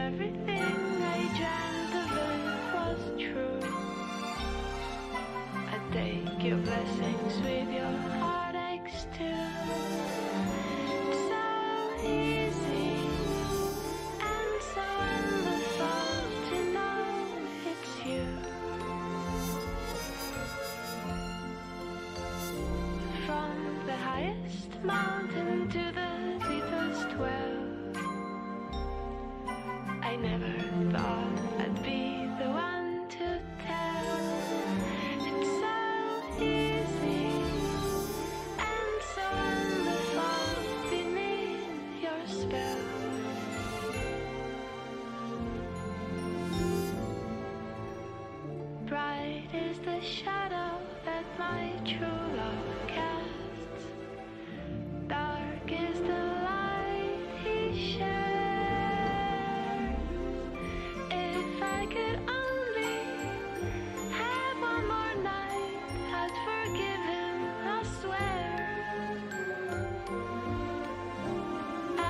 everything I dreamt of it was true. I take your blessings with your heartaches too. It's so easy and so wonderful to know it's you. From the highest mountain to the deepest well, I never thought I'd be the one to tell. It's so easy and so wonderful beneath your spell. Bright is the shadow that my true love casts. Dark is the light he shares. If I could only have one more night, I'd forgive him, I swear. I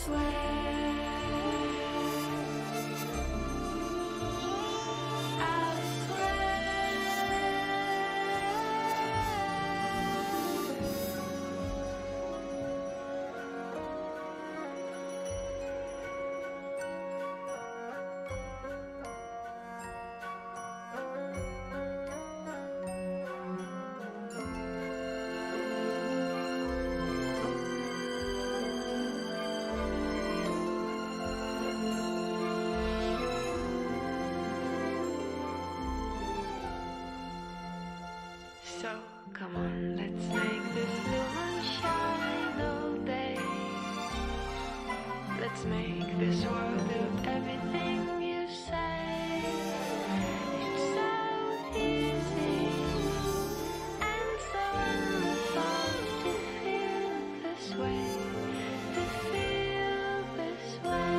swear. I swear. So come on, let's make this new moon shine all day. Let's make this world do everything you say. It's so easy and so wonderful to feel this way, to feel this way.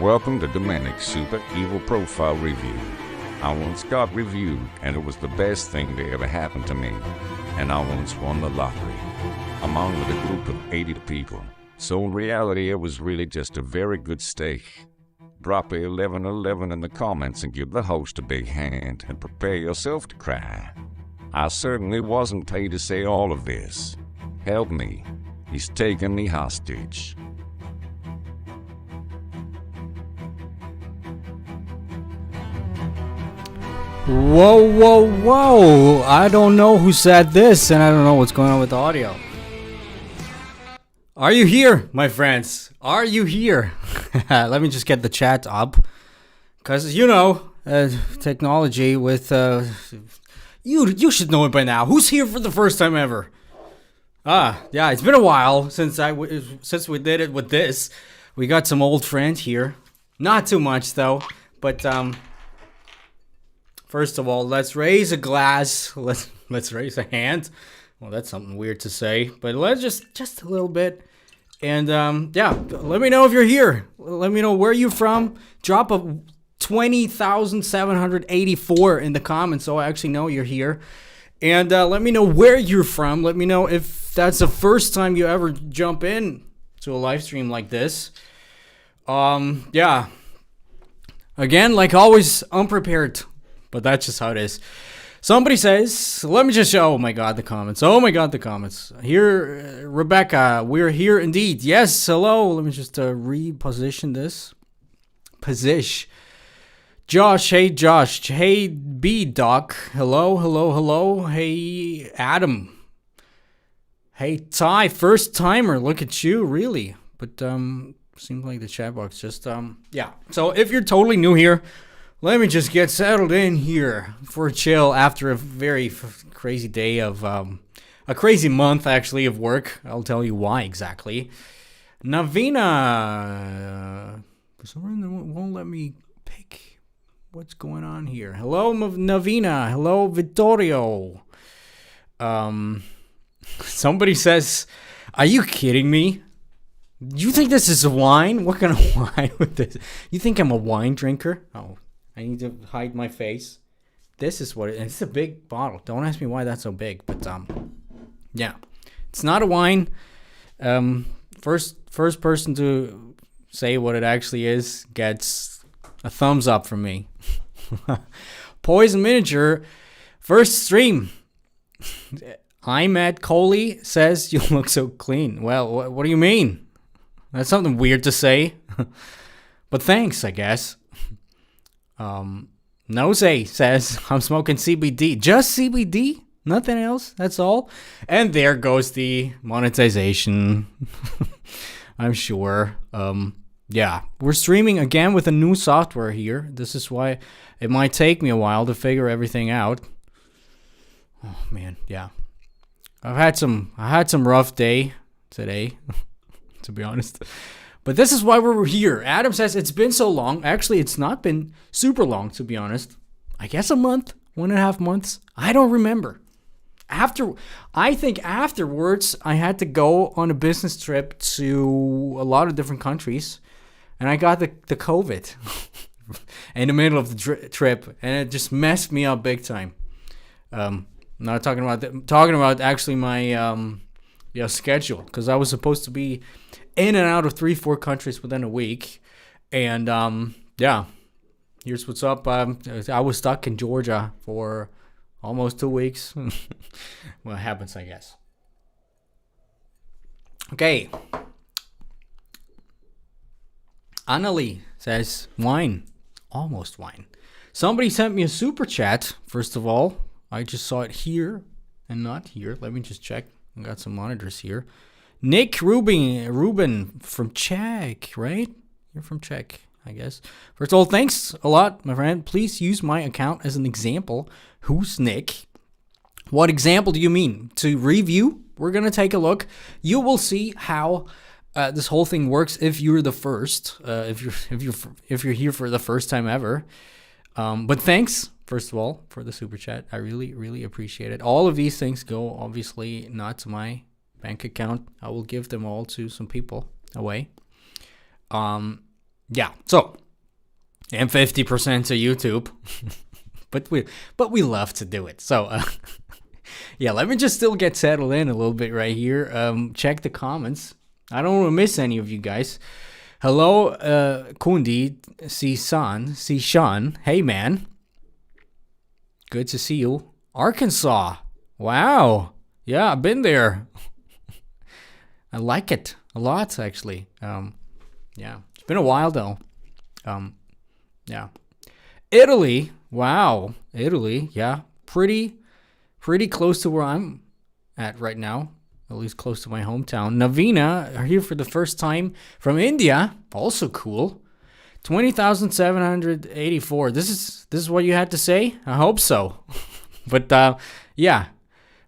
Welcome to Dominik's Super Evil Profile Review. I once got reviewed, and it was the best thing that ever happened to me. And I once won the lottery, among with a group of 80 people. So in reality, it was really just a very good stake. Drop a 1111 in the comments and give the host a big hand, and prepare yourself to cry. I certainly wasn't paid to say all of this. Help me. He's taking me hostage. Whoa, whoa, whoa. I don't know who said this, and I don't know what's going on with the audio. Are you here, my friends? Are you here? Let me just get the chat up. Because, technology with... You should know it by now. Who's here for the first time ever? Yeah, it's been a while since we did it with this. We got some old friend here. Not too much, though. But, first of all, let's raise a glass. Let's raise a hand. Well, that's something weird to say. But let's just a little bit. And, let me know if you're here. Let me know where you're from. Drop a 20,784 in the comments so I actually know you're here. And let me know where you're from. Let me know if that's the first time you ever jump in to a live stream like this. Yeah. Again, like always, unprepared. But that's just how it is. Somebody says, let me just show. Oh my God, the comments. Oh my God, the comments. Here, Rebecca, we're here indeed. Yes, hello. Let me just reposition this. Position. Josh, hey Josh, hey B Doc, hello, hey Adam, hey Ty, first timer, look at you, really, but seems like the chat box just, yeah, so if you're totally new here, let me just get settled in here for a chill after a very crazy day of, a crazy month actually of work. I'll tell you why exactly. Navina, for some reason it won't let me pick. What's going on here? Hello, Navina. Hello, Vittorio. Somebody says, are you kidding me? You think this is wine? What kind of wine with this? You think I'm a wine drinker? Oh, I need to hide my face. This is what it is. It's a big bottle. Don't ask me why that's so big, but yeah. It's not a wine. First person to say what it actually is gets a thumbs up from me. Poison Miniature, first stream. I'm at Coley says you look so clean. Well, what do you mean? That's something weird to say. But thanks, I guess. Nose says I'm smoking CBD. Just CBD? Nothing else? That's all? And there goes the monetization. I'm sure. Yeah, we're streaming again with a new software here. This is why it might take me a while to figure everything out. Oh man, yeah. I had some rough day today, to be honest. But this is why we're here. Adam says it's been so long. Actually, it's not been super long, to be honest. I guess a month, 1.5 months. I don't remember. I think afterwards, I had to go on a business trip to a lot of different countries. And I got the COVID in the middle of the trip, and it just messed me up big time. Not talking about actually my schedule, because I was supposed to be in and out of 3-4 countries within a week, and yeah, here's what's up. I was stuck in Georgia for almost 2 weeks. Well, it happens, I guess. Okay. Annalie says, wine. Almost wine. Somebody sent me a super chat, first of all. I just saw it here and not here. Let me just check. I got some monitors here. Nick Ruben from Czech, right? You're from Czech, I guess. First of all, thanks a lot, my friend. Please use my account as an example. Who's Nick? What example do you mean? To review? We're going to take a look. You will see how... this whole thing works if you're the first, if you're here for the first time ever. But thanks, first of all, for the super chat. I really, really appreciate it. All of these things go obviously not to my bank account. I will give them all to some people away. yeah, so, and 50% to YouTube. but we love to do it. So, yeah, let me just still get settled in a little bit right here. Check the comments. I don't want to miss any of you guys. Hello, Kundi, Sishan. Hey, man. Good to see you. Arkansas. Wow. Yeah, I've been there. I like it a lot, actually. Yeah, it's been a while, though. Yeah. Italy. Wow. Italy. Yeah. Pretty close to where I'm at right now. At least close to my hometown. Navina are here for the first time from India. Also cool. 20,784. This is what you had to say? I hope so. But yeah.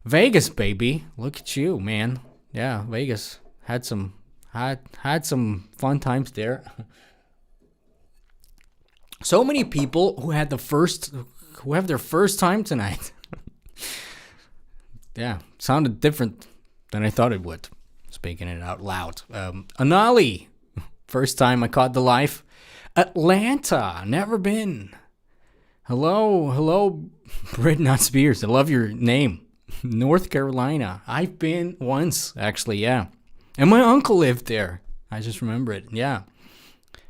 Vegas, baby. Look at you, man. Yeah, Vegas. Had some fun times there. So many people who have their first time tonight. Yeah, sounded different than I thought it would. Speaking it out loud. Anali, first time I caught the live. Atlanta, never been. Hello, Britney Spears. I love your name. North Carolina. I've been once, actually, yeah. And my uncle lived there. I just remember it, yeah.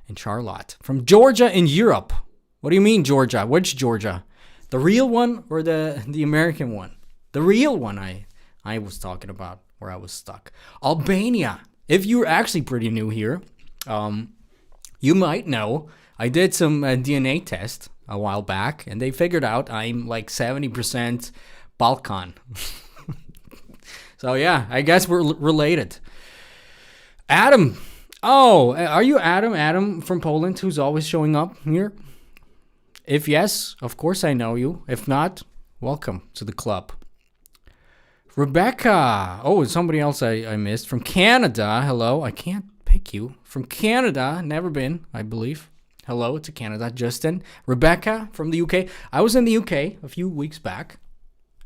In Charlotte. From Georgia in Europe. What do you mean, Georgia? Which Georgia? The real one or the American one? The real one I was talking about, where I was stuck. Albania. If you're actually pretty new here, you might know I did some DNA test a while back, and they figured out I'm like 70% Balkan. So yeah, I guess we're related. Adam. Oh, are you Adam? Adam from Poland, who's always showing up here? If yes, of course I know you. If not, welcome to the club. Rebecca. Oh, somebody else I missed. From Canada. Hello. I can't pick you. From Canada. Never been, I believe. Hello to Canada. Justin. Rebecca from the UK. I was in the UK a few weeks back.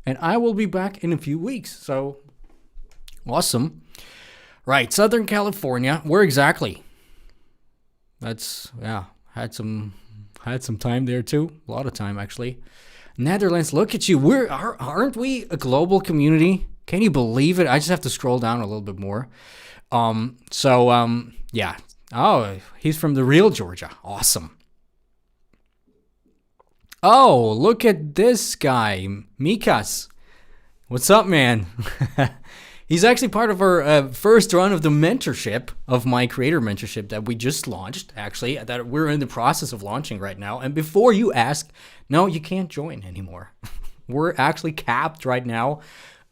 And I will be back in a few weeks. So, awesome. Right. Southern California. Where exactly? That's, yeah. Had some time there too. A lot of time, actually. Netherlands, look at you. Aren't we a global community? Can you believe it? I just have to scroll down a little bit more. Yeah. Oh, he's from the real Georgia. Awesome. Oh, look at this guy. Mikas. What's up, man? He's actually part of our first run of the mentorship, of my creator mentorship that we just launched, actually, that we're in the process of launching right now. And before you ask, no, you can't join anymore. We're actually capped right now.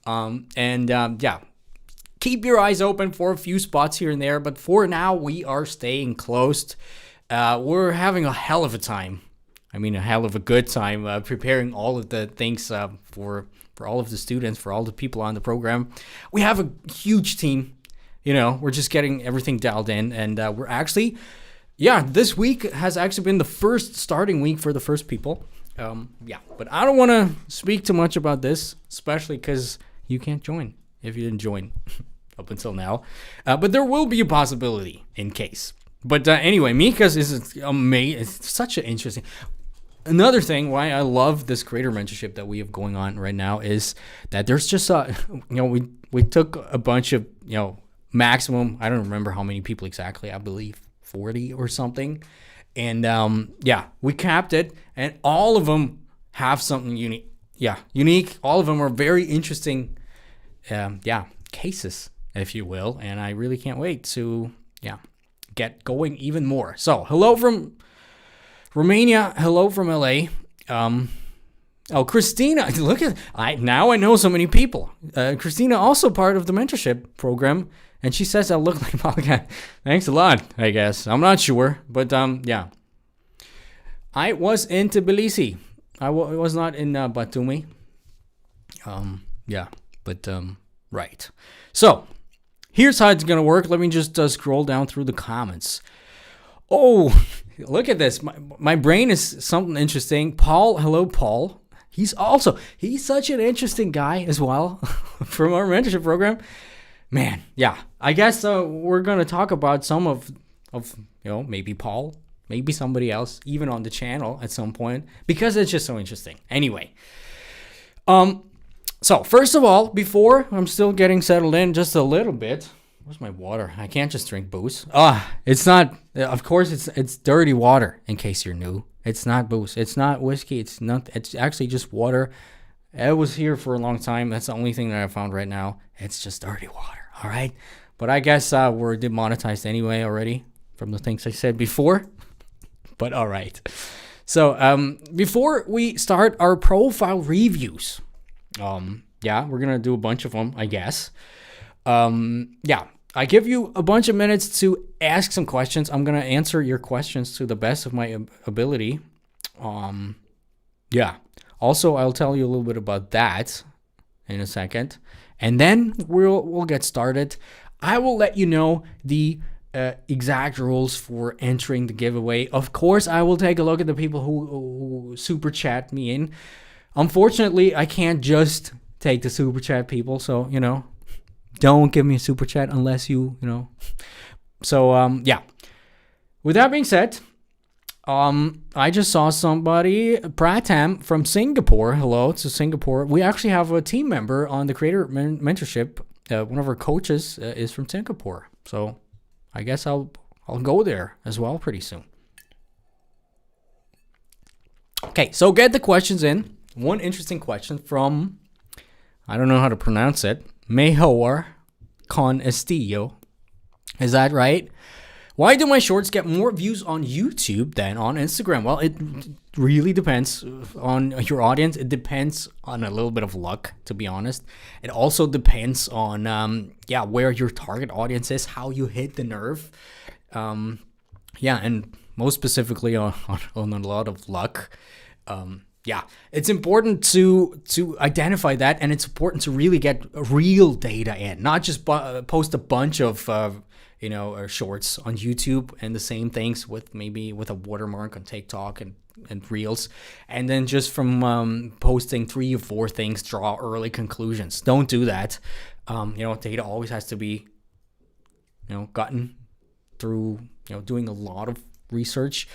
Yeah, keep your eyes open for a few spots here and there. But for now, we are staying closed. We're having a hell of a time. I mean, a hell of a good time preparing all of the things for all of the students, for all the people on the program. We have a huge team. You know, we're just getting everything dialed in. And we're actually, this week has actually been the first starting week for the first people. But I don't want to speak too much about this, especially because you can't join if you didn't join up until now. But there will be a possibility in case. But anyway, Mika's is amazing. It's such an interesting... Another thing why I love this creator mentorship that we have going on right now is that there's just we took a bunch of, maximum, I don't remember how many people exactly, I believe 40 or something. And we capped it, and all of them have something unique. Yeah, unique. All of them are very interesting cases, if you will. And I really can't wait to get going even more. So hello from Romania, hello from LA. Christina, look at now I know so many people. Christina also part of the mentorship program, and she says I look like Balkan. Thanks a lot, I guess. I'm not sure, but I was in Tbilisi. I was not in Batumi. Right. So here's how it's gonna work. Let me just scroll down through the comments. Oh, look at this. My brain is something interesting. Paul, hello, Paul. He's such an interesting guy as well from our mentorship program. Man, I guess we're going to talk about some of maybe Paul maybe somebody else, even on the channel at some point, because it's just so interesting. Anyway, so first of all, before I'm still getting settled in just a little bit. Where's my water? I can't just drink booze. It's not. Of course, it's dirty water. In case you're new, it's not booze. It's not whiskey. It's not. It's actually just water. It was here for a long time. That's the only thing that I found right now. It's just dirty water. All right, but I guess we're demonetized anyway already from the things I said before. But all right. So before we start our profile reviews, yeah, we're gonna do a bunch of them, I guess. Yeah. I give you a bunch of minutes to ask some questions. I'm going to answer your questions to the best of my ability. Yeah. Also, I'll tell you a little bit about that in a second. And then we'll get started. I will let you know the exact rules for entering the giveaway. Of course, I will take a look at the people who super chat me in. Unfortunately, I can't just take the super chat people, so, don't give me a super chat unless you know. So, yeah. With that being said, I just saw somebody, Pratam from Singapore. Hello to Singapore. We actually have a team member on the creator mentorship. One of our coaches is from Singapore. So, I guess I'll go there as well pretty soon. Okay, so get the questions in. One interesting question from, I don't know how to pronounce it, Mejor con Estillo. Is that right? Why do my shorts get more views on YouTube than on Instagram? Well, it really depends on your audience. It depends on a little bit of luck, to be honest. It also depends on, where your target audience is, how you hit the nerve. Yeah, and most specifically on a lot of luck. Yeah, it's important to identify that, and it's important to really get real data in, not just post a bunch of shorts on YouTube and the same things with a watermark on TikTok and Reels, and then just from posting 3 or 4 things draw early conclusions. Don't do that. Data always has to be gotten through doing a lot of research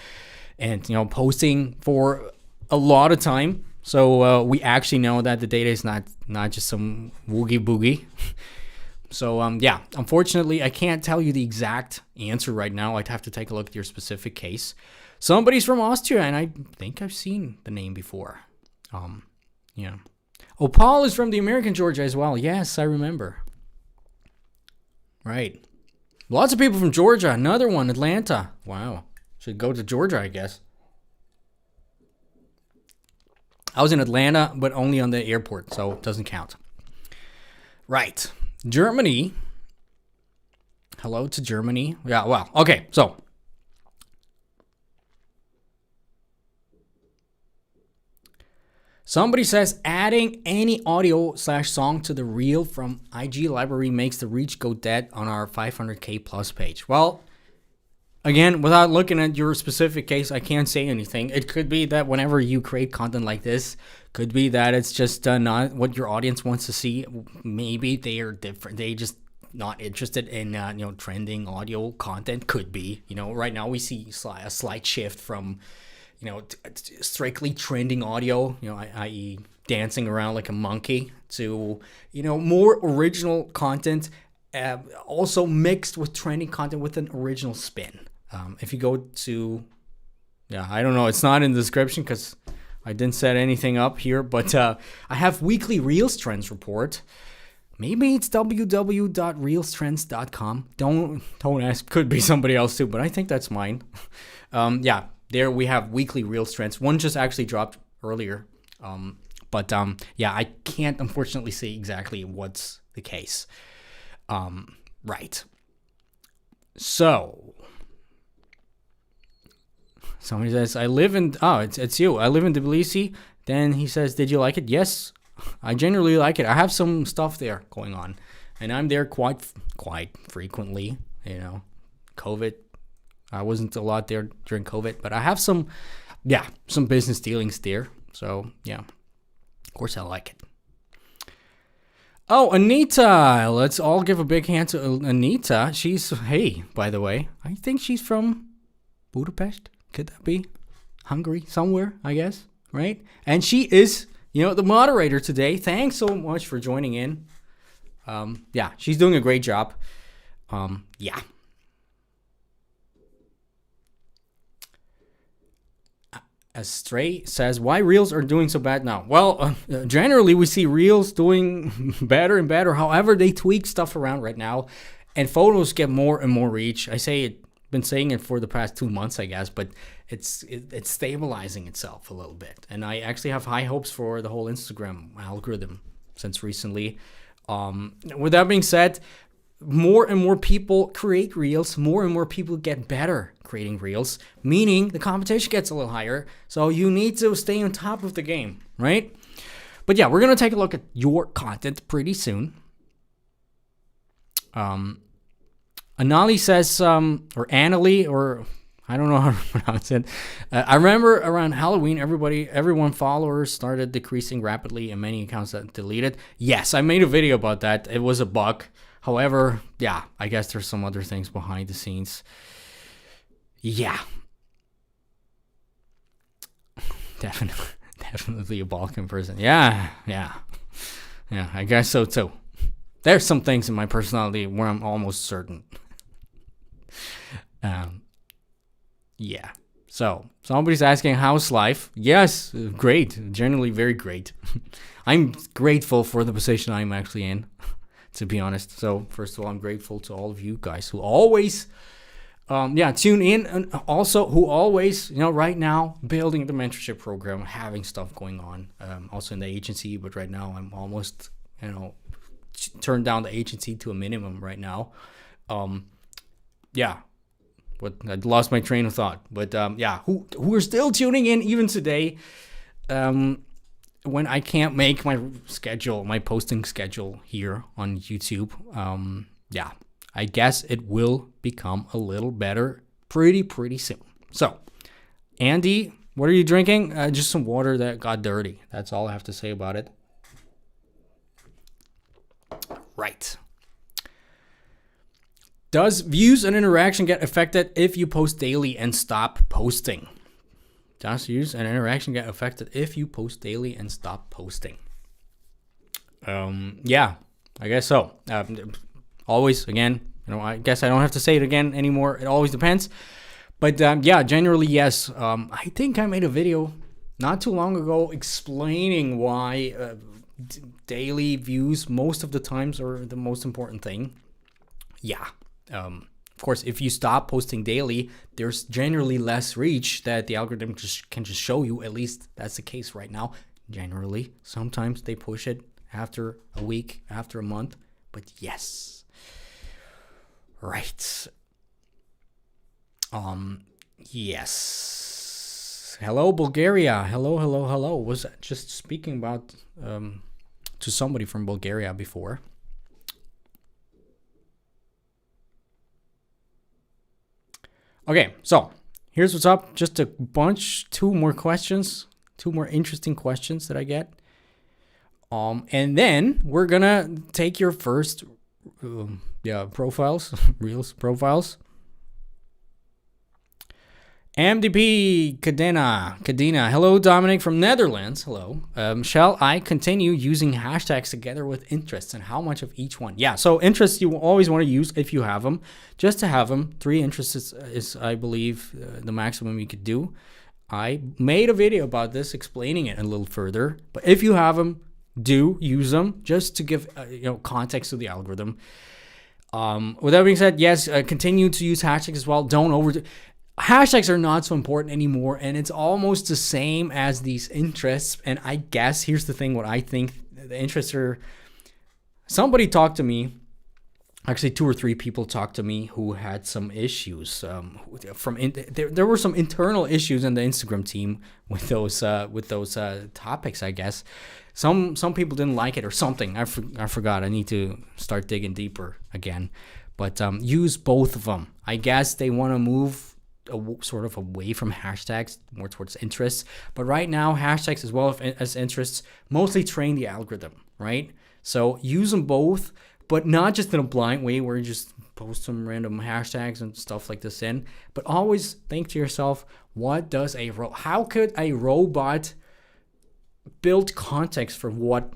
and posting for a lot of time, so we actually know that the data is not just some woogie boogie. So yeah, unfortunately, I can't tell you the exact answer right now. I'd have to take a look at your specific case. Somebody's from Austria, and I think I've seen the name before. Yeah. Oh, Paul is from the American Georgia as well. Yes, I remember. Right. Lots of people from Georgia. Another one, Atlanta. Wow. Should go to Georgia, I guess. I was in Atlanta, but only on the airport, so it doesn't count. Right. Germany. Hello to Germany. Yeah, well, okay, so. Somebody says adding any audio/song to the reel from IG library makes the reach go dead on our 500K plus page. Well, again, without looking at your specific case, I can't say anything. It could be that whenever you create content like this, could be that it's just not what your audience wants to see. Maybe they are different. They just not interested in trending audio content. Could be. Right now we see a slight shift from strictly trending audio, i.e. dancing around like a monkey, to more original content, also mixed with trending content with an original spin. If you go to, I don't know, it's not in the description because I didn't set anything up here, but I have weekly Reels Trends report. Maybe it's www.reelstrends.com. Don't ask. Could be somebody else too, but I think that's mine. Yeah, there we have weekly Reels Trends. One just actually dropped earlier. But yeah, I can't unfortunately say exactly what's the case. Right. So somebody says, I live in, it's you. I live in Tbilisi. Then he says, did you like it? Yes, I generally like it. I have some stuff there going on, and I'm there quite frequently. COVID. I wasn't a lot there during COVID, but I have some business dealings there. So yeah, of course I like it. Oh, Anita. Let's all give a big hand to Anita. By the way, I think she's from Budapest. Could that be? Hungary somewhere, I guess, right? And she is, the moderator today. Thanks so much for joining in. Yeah, she's doing a great job. Yeah. Astray says, why Reels are doing so bad now? Well, generally we see Reels doing better and better. However, they tweak stuff around right now, and photos get more and more reach. Been saying it for the past 2 months, I guess, but it's stabilizing itself a little bit. And I actually have high hopes for the whole Instagram algorithm since recently. With that being said, more and more people create Reels, more and more people get better creating Reels, meaning the competition gets a little higher. So you need to stay on top of the game, right? But yeah, we're going to take a look at your content pretty soon. Anali says, or Annalie, or I don't know how to pronounce it. I remember around Halloween, everyone followers started decreasing rapidly and many accounts that deleted. Yes, I made a video about that. It was a bug. However, yeah, I guess there's some other things behind the scenes. Yeah. Definitely a Balkan person. Yeah, I guess so too. There's some things in my personality where I'm almost certain. Yeah. So, somebody's asking, how's life? Yes, great. Generally very great. I'm grateful for the position I'm actually in, to be honest. So, first of all, I'm grateful to all of you guys who always, tune in, and also who always, right now, building the mentorship program, having stuff going on, also in the agency, but right now I'm almost, turned down the agency to a minimum right now. But I lost my train of thought. But who are still tuning in even today, when I can't make my posting schedule here on YouTube. I guess it will become a little better pretty soon. So, Andy, what are you drinking? Just some water that got dirty. That's all I have to say about it. Right. Does views and interaction get affected if you post daily and stop posting? Does views and interaction get affected if you post daily and stop posting? Yeah, I guess so. Always, again, I guess I don't have to say it again anymore. It always depends. But generally, yes. I think I made a video not too long ago explaining why daily views most of the times are the most important thing. Yeah. Of course, if you stop posting daily, there's generally less reach that the algorithm can just show you. At least that's the case right now. Generally, sometimes they push it after a week, after a month. But yes. Right. Yes. Hello, Bulgaria. Hello. Was just speaking about to somebody from Bulgaria before. Okay, so here's what's up. Just two more interesting questions that I get. And then we're gonna take your first, Reels profiles. MDP Kadena. Hello, Dominic from Netherlands. Hello. Shall I continue using hashtags together with interests, and how much of each one? Yeah, so interests you always want to use if you have them. Just to have them. 3 interests is I believe, the maximum you could do. I made a video about this explaining it a little further. But if you have them, do use them just to give context to the algorithm. With that being said, yes, continue to use hashtags as well. Don't overdo. Hashtags are not so important anymore, and it's almost the same as these interests. And I guess here's the thing: what I think the interests are. Somebody talked to me. Actually, 2 or 3 people talked to me who had some issues. There were some internal issues in the Instagram team with those topics. I guess some people didn't like it or something. I forgot. I need to start digging deeper again. But use both of them. I guess they want to move sort of away from hashtags, more towards interests. But right now, hashtags as well as interests mostly train the algorithm, right? So use them both. but not just in a blind way where you just post some random hashtags and stuff like this in, but always think to yourself, how could a robot build context for what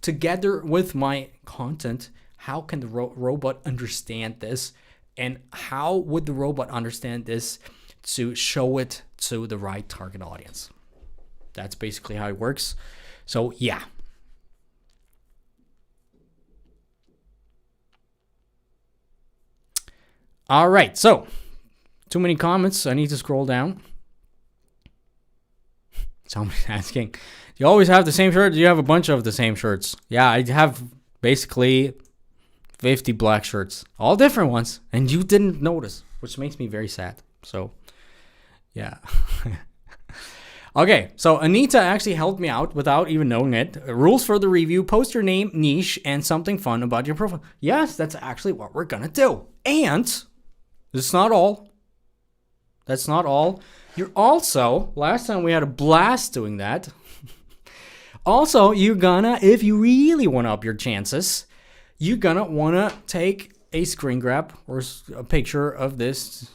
together with my content? How can the robot understand this, and how would the robot understand this to show it to the right target audience? That's basically how it works. So yeah. All right, so too many comments. I need to scroll down. Somebody's asking, do you always have the same shirt? Do you have a bunch of the same shirts? Yeah, I have basically 50 black shirts, all different ones, and you didn't notice, which makes me very sad. So, yeah. Okay, so Anita actually helped me out without even knowing it. Rules for the review: post your name, niche, and something fun about your profile. Yes, that's actually what we're gonna do. And that's not all. That's not all. You're also, last time we had a blast doing that. Also, you're gonna, if you really want to up your chances, you're gonna want to take a screen grab or a picture of this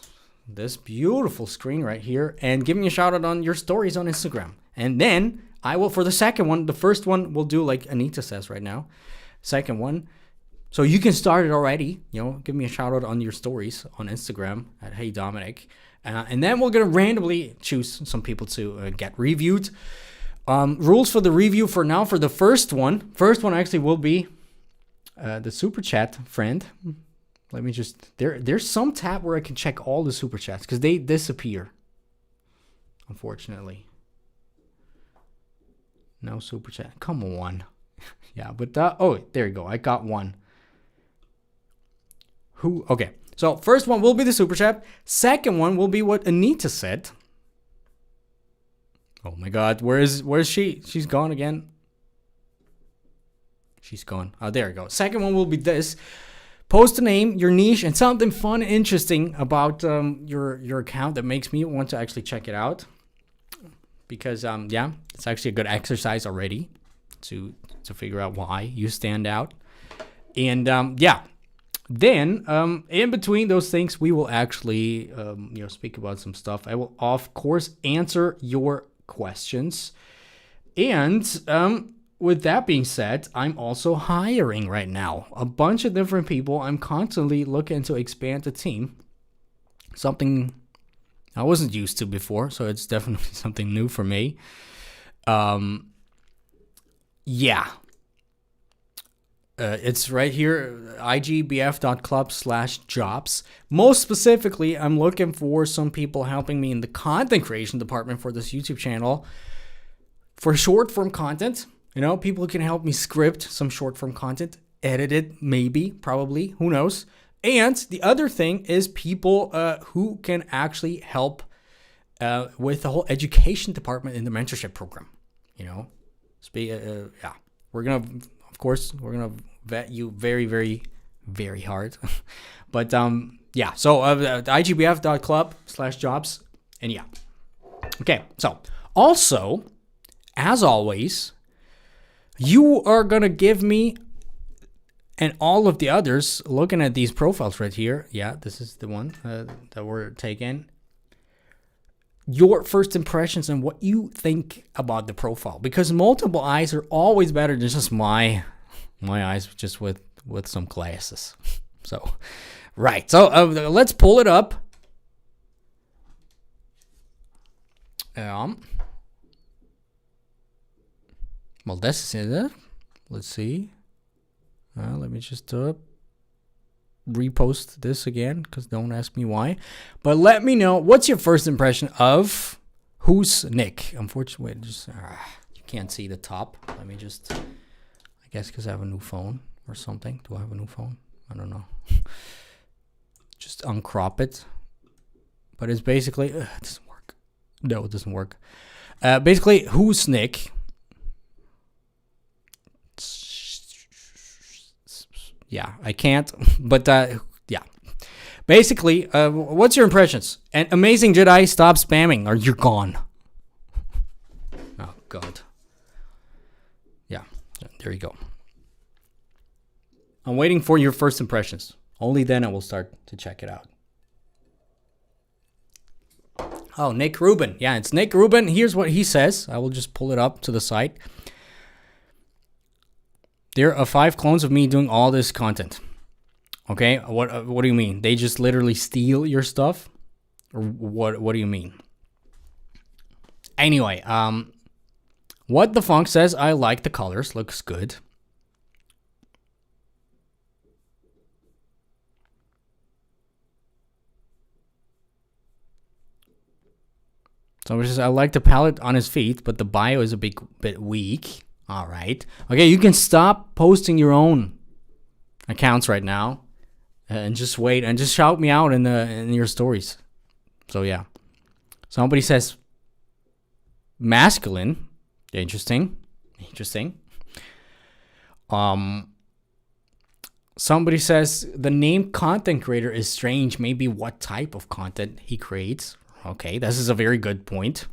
beautiful screen right here and give me a shout out on your stories on Instagram. And then I will, for the second one, the first one we'll do like Anita says right now. Second one, so you can start it already. Give me a shout out on your stories on Instagram at heyDominik. And then we're going to randomly choose some people to get reviewed. Rules for the review for now, for the first one. First one actually will be the super chat friend. Let me just, there's some tab where I can check all the super chats because they disappear, unfortunately. No super chat. Come on. Yeah, but, oh, there you go. I got one. Okay. So first one will be the super chat. Second one will be what Anita said. Oh my God, where is she? She's gone again. She's gone. Oh, there you go. Second one will be this. Post a name, your niche, and something fun and interesting about your account that makes me want to actually check it out. Because yeah, it's actually a good exercise already to figure out why you stand out. And yeah. Then, in between those things, we will actually, speak about some stuff. I will, of course, answer your questions. And with that being said, I'm also hiring right now a bunch of different people. I'm constantly looking to expand the team. Something I wasn't used to before, so it's definitely something new for me. Yeah. It's right here, igbf.club/jobs. Most specifically, I'm looking for some people helping me in the content creation department for this YouTube channel for short form content. People who can help me script some short form content, edit it, maybe, probably, who knows. And the other thing is people who can actually help with the whole education department in the mentorship program. Yeah, we're gonna vet you very, very, very hard. But yeah, so igbf.club/jobs, and yeah. Okay, so also, as always, you are gonna give me, and all of the others, looking at these profiles right here, yeah, this is the one that we're taking, your first impressions and what you think about the profile, because multiple eyes are always better than just my eyes, just with some glasses. So, right. So let's pull it up. Well, this is it. Let's see. Let me just repost this again, because don't ask me why. But let me know, what's your first impression of who's Nick? Unfortunately, you can't see the top. Let me just, I guess because I have a new phone or something. Do I have a new phone? I don't know. Just uncrop it. But it's basically, it doesn't work. No, it doesn't work. Basically, who's Nick? Yeah, I can't. But yeah. Basically, what's your impressions? And Amazing Jedi, stop spamming or you're gone. Oh, God. Yeah, there you go. I'm waiting for your first impressions. Only then I will start to check it out. Oh, Nick Rubin. Yeah, it's Nick Rubin. Here's what he says. I will just pull it up to the site. There are 5 clones of me doing all this content. Okay, what do you mean? They just literally steal your stuff? Or what do you mean? Anyway, What the Funk says, I like the colors. Looks good. Somebody says, I like the palette on his feet, but the bio is a bit weak. All right. Okay, you can stop posting your own accounts right now. And just wait and just shout me out in your stories. So yeah. Somebody says masculine. Interesting. Somebody says the name content creator is strange. Maybe what type of content he creates. Okay, this is a very good point.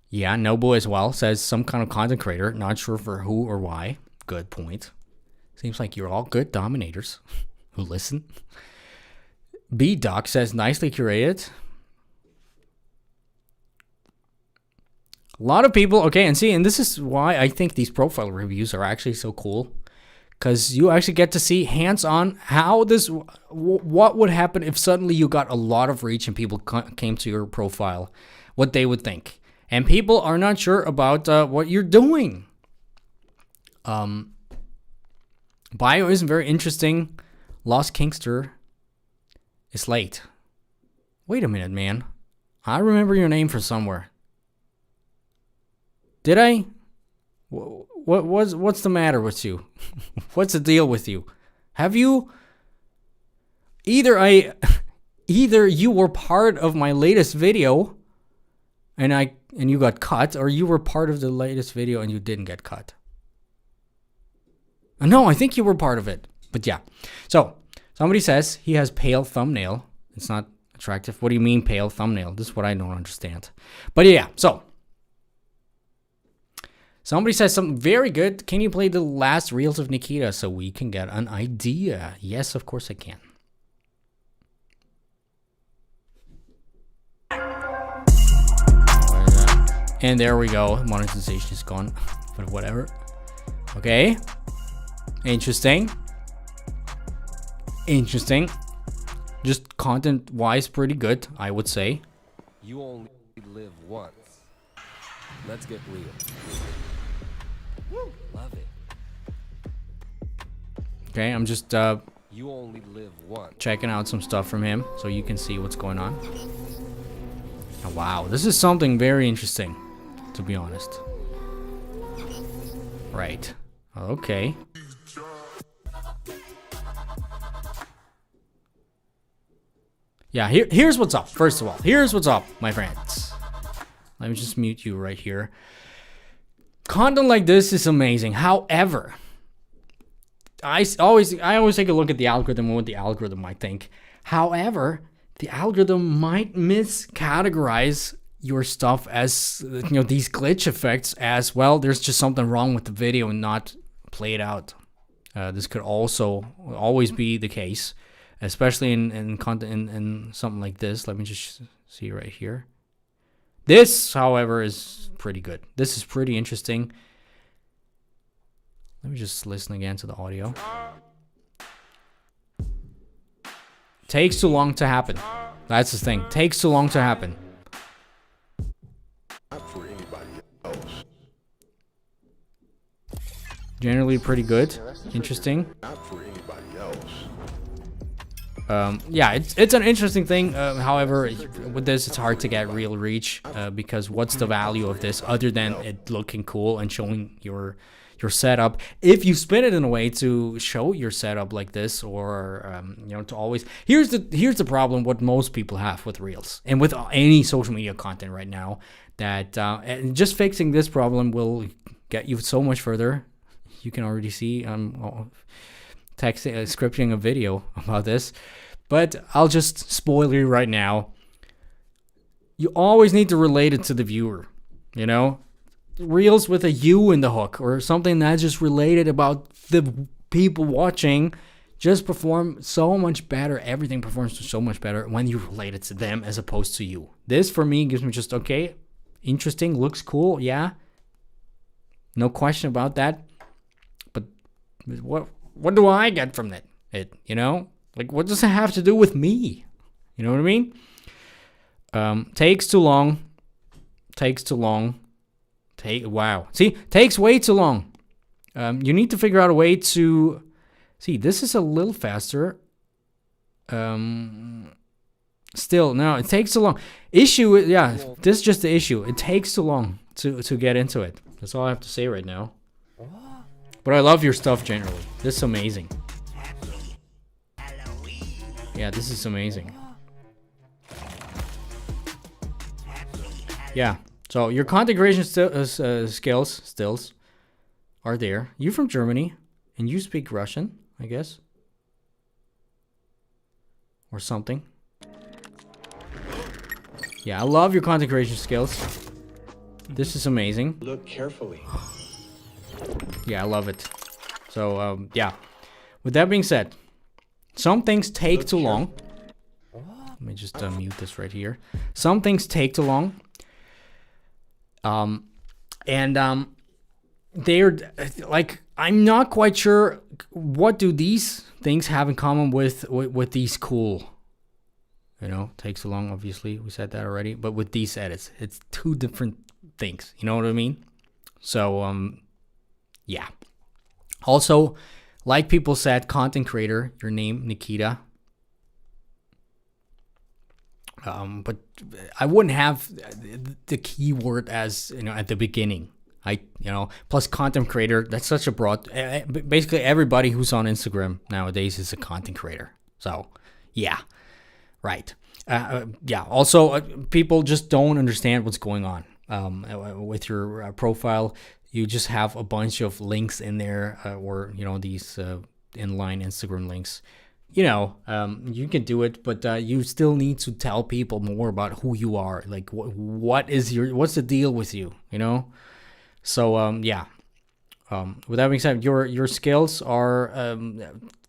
Yeah, Noble as well says some kind of content creator. Not sure for who or why. Good point. Seems like you're all good dominators who listen. B-Doc says, nicely curated. A lot of people, okay, and this is why I think these profile reviews are actually so cool. Because you actually get to see hands-on how what would happen if suddenly you got a lot of reach and people came to your profile, what they would think. And people are not sure about what you're doing. Bio isn't very interesting. Lost Kingster is late. Wait a minute, man. I remember your name from somewhere. Did I? What's the matter with you? What's the deal with you? Have you? Either you were part of my latest video, and you got cut, or you were part of the latest video and you didn't get cut. No, I think you were part of it. But yeah. So, somebody says he has pale thumbnail. It's not attractive. What do you mean pale thumbnail? This is what I don't understand. But yeah, so. Somebody says something very good. Can you play the last reels of Nikita so we can get an idea? Yes, of course I can. And there we go. Monetization is gone. But whatever. Okay. Interesting. Just content-wise, pretty good, I would say. You only live once. Let's get real. Woo. Love it. Okay, I'm just you only live once. Checking out some stuff from him so you can see what's going on. Oh, wow, this is something very interesting, to be honest. Right. Okay. Yeah, here's what's up. First of all, here's what's up, my friends. Let me just mute you right here. Content like this is amazing. However, I always take a look at the algorithm and what the algorithm might think. However, the algorithm might miscategorize your stuff as, these glitch effects as, well, there's just something wrong with the video and not play it out. This could also always be the case, especially in content in something like this. Let me just see right here. This, however, is pretty good. This is pretty interesting. Let me just listen again to the audio. Takes too long to happen. That's the thing. Takes too long to happen. Not for anybody else. Generally pretty good. Interesting. Not for anybody else. Yeah, it's an interesting thing. However, with this, it's hard to get real reach because what's the value of this other than it looking cool and showing your setup? If you spin it in a way to show your setup like this, or to always here's the problem. What most people have with reels and with any social media content right now, that and just fixing this problem will get you so much further. You can already see scripting a video about this, but I'll just spoil you right now. You always need to relate it to the viewer, reels with a U in the hook or something that's just related about the people watching just perform so much better. Everything performs so much better when you relate it to them as opposed to you. This for me gives me just, okay, interesting, looks cool, yeah. No question about that. But what do I get from it? You know? Like, what does it have to do with me? You know what I mean? Takes too long. Wow. See, takes way too long. You need to figure out a way to... See, this is a little faster. Still, no, it takes too long. This is just the issue. It takes too long to get into it. That's all I have to say right now. But I love your stuff generally. This is amazing. Yeah, this is amazing. Yeah, so your content creation skills are there. You're from Germany, and you speak Russian, I guess. Or something. Yeah, I love your content creation skills. This is amazing. Look carefully. Yeah, I love it. So, yeah. With that being said, some things take too long. Let me just mute this right here. Some things take too long. They're like, I'm not quite sure what do these things have in common with these cool. You know, takes too long, obviously. We said that already. But with these edits, it's two different things. You know what I mean? So, yeah. Also, like people said, content creator, your name, Nikita. But I wouldn't have the keyword as, you know, at the beginning. Plus content creator, that's such a broad, basically everybody who's on Instagram nowadays is a content creator. So, yeah, right. Yeah, also, people just don't understand what's going on with your profile. You just have a bunch of links in there, or, you know, these inline Instagram links. You know, you can do it, but you still need to tell people more about who you are. Like, what's the deal with you, you know? So, yeah. With that being said, your skills are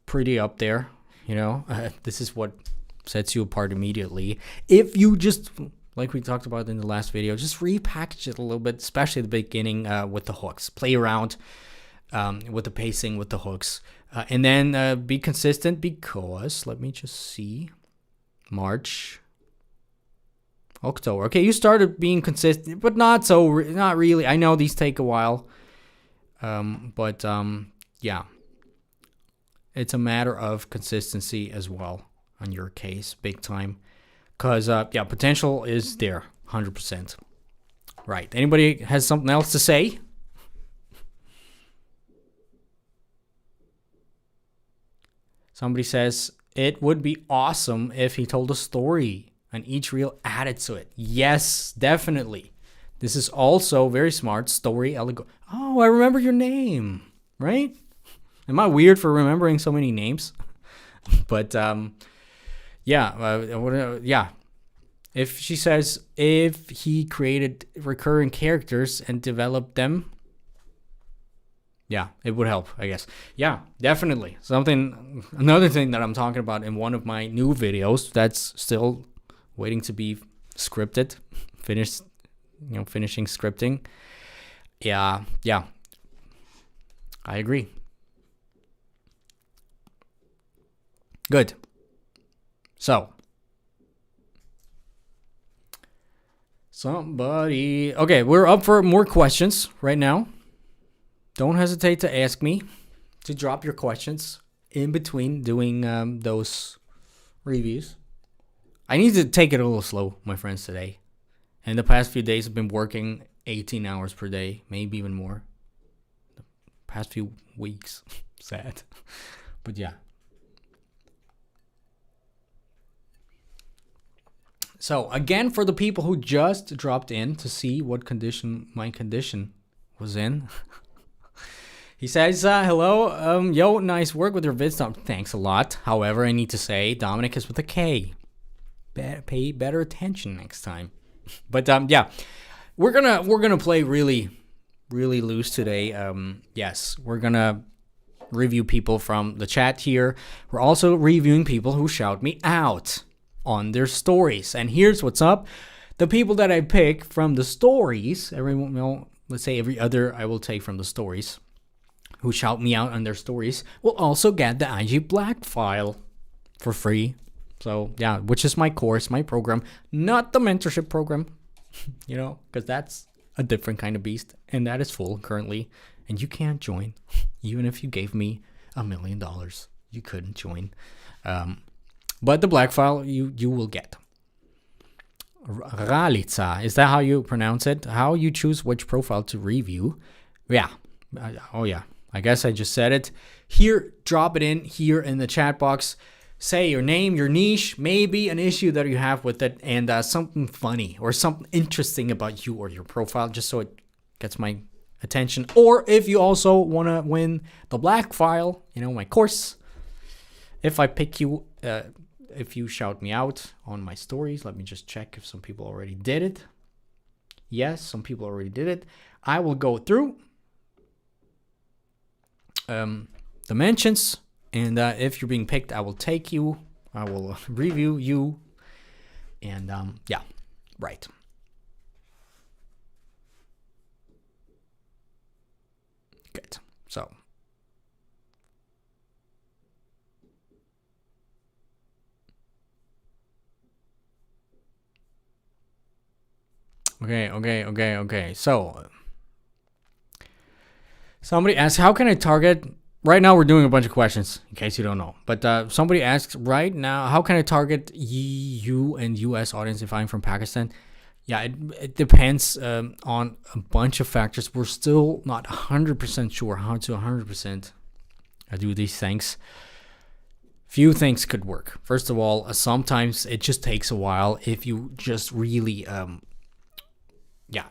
pretty up there, you know? This is what sets you apart immediately. If you just, like we talked about in the last video, just repackage it a little bit, especially at the beginning with the hooks. Play around with the pacing, with the hooks. And then be consistent because, let me just see, March, October. Okay, you started being consistent, but not really. I know these take a while, but yeah, it's a matter of consistency as well on your case, big time. Because, yeah, potential is there, 100%. Right, anybody has something else to say? Somebody says, it would be awesome if he told a story and each reel added to it. Yes, definitely. This is also very smart. Story Oh, I remember your name, right? Am I weird for remembering so many names? But, yeah. If she says, if he created recurring characters and developed them, yeah, it would help, I guess. Yeah, definitely. Another thing that I'm talking about in one of my new videos that's still waiting to be scripted, finishing scripting. Yeah, I agree. Good. So, okay, we're up for more questions right now. Don't hesitate to ask me, to drop your questions in between doing those reviews. I need to take it a little slow, my friends, today. And the past few days I've been working 18 hours per day, maybe even more. The past few weeks, sad. But yeah. So again, for the people who just dropped in to see what condition my condition was in. He says, hello, yo, nice work with your vids. Thanks a lot. However, I need to say, Dominik is with a K. Pay better attention next time. But yeah, we're gonna play really really loose today. Yes, we're gonna review people from the chat here. We're also reviewing people who shout me out on their stories. And here's what's up. The people that I pick from the stories, let's say every other I will take from the stories, who shout me out on their stories, will also get the IG BlackFile for free. So yeah, which is my course, my program, not the mentorship program, because that's a different kind of beast, and that is full currently, and you can't join. Even if you gave me $1 million, you couldn't join. But the BlackFile you will get. Ralica, is that how you pronounce it? How you choose which profile to review? Yeah. Oh yeah. I guess I just said it. Here, drop it in here in the chat box. Say your name, your niche, maybe an issue that you have with it, and something funny or something interesting about you or your profile, just so it gets my attention. Or if you also want to win the BlackFile, my course, if I pick you, if you shout me out on my stories, let me just check if some people already did it. Yes, some people already did it. I will go through the mentions. And if you're being picked, I will take you. I will review you. And yeah, right. Good. So. Okay. So. Somebody asked, how can I target... Right now, we're doing a bunch of questions, in case you don't know. But somebody asks right now, how can I target EU and US audience if I'm from Pakistan? Yeah, it depends on a bunch of factors. We're still not 100% sure how to 100% do these things. Few things could work. First of all, sometimes it just takes a while if you just really...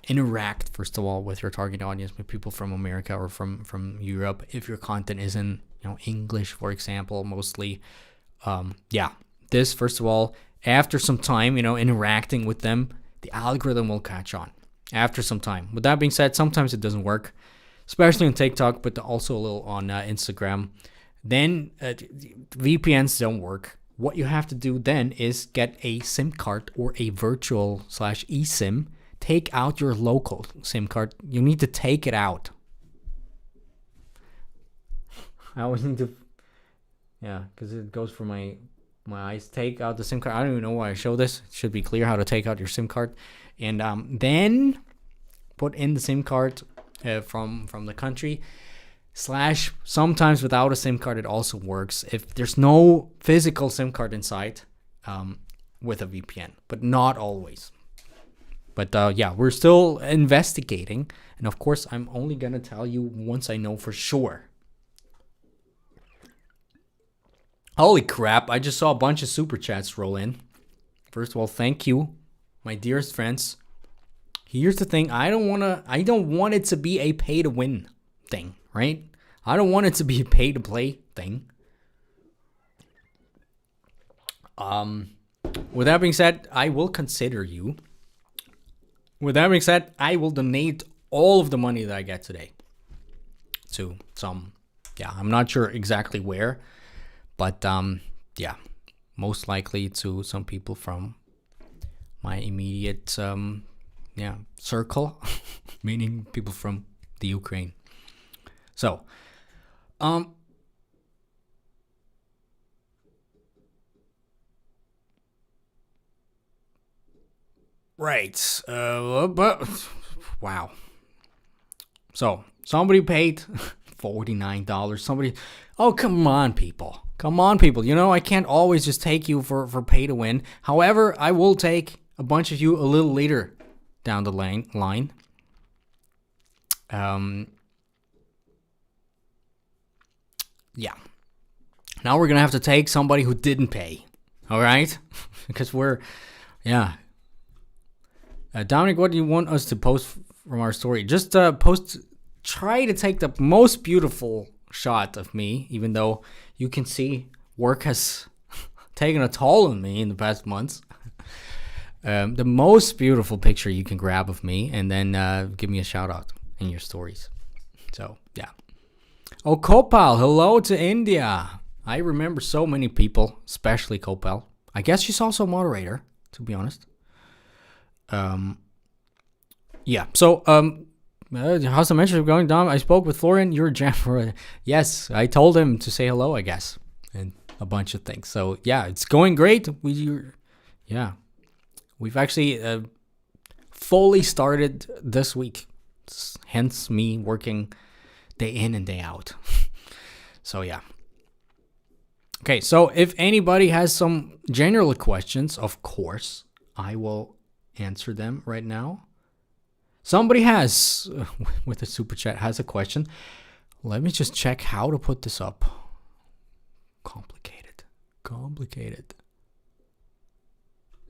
interact, first of all, with your target audience, with people from America or from Europe. If your content is in English, for example, mostly. This, first of all, after some time, interacting with them, the algorithm will catch on after some time. With that being said, sometimes it doesn't work, especially on TikTok, but also a little on Instagram. Then VPNs don't work. What you have to do then is get a SIM card or a virtual / eSIM. Take out your local SIM card. You need to take it out. I always need to... Yeah, because it goes for my eyes. Take out the SIM card. I don't even know why I show this. It should be clear how to take out your SIM card. And then put in the SIM card from the country. / sometimes without a SIM card, it also works. If there's no physical SIM card inside with a VPN. But not always. But we're still investigating. And of course, I'm only going to tell you once I know for sure. Holy crap, I just saw a bunch of super chats roll in. First of all, thank you, my dearest friends. Here's the thing, I don't want it to be a pay to win thing, right? I don't want it to be a pay to play thing. With that being said, I will consider you. With that being said, I will donate all of the money that I get today to some, I'm not sure exactly where, but most likely to some people from my immediate, circle, meaning people from the Ukraine. So, right. But wow. So somebody paid $49. Somebody. Oh, come on, people. Come on, people. I can't always just take you for pay to win. However, I will take a bunch of you a little later down the line. Now we're gonna have to take somebody who didn't pay. All right, because Dominic, what do you want us to post from our story? Just try to take the most beautiful shot of me, even though you can see work has taken a toll on me in the past months. The most beautiful picture you can grab of me, and then give me a shout out. in your stories. So, yeah. Oh, Kopal, hello to India. I remember so many people, especially Kopal. I guess she's also a moderator, to be honest. Yeah. So, how's the mentorship going, Dom? I spoke with Florian. You're a jam for. Yes, I told him to say hello, I guess, and a bunch of things. So, yeah, it's going great. We've actually fully started this week. Hence me working day in and day out. So, yeah. Okay, so if anybody has some general questions, of course, I will answer them right now. Somebody has, with a super chat, has a question. Let me just check how to put this up. Complicated.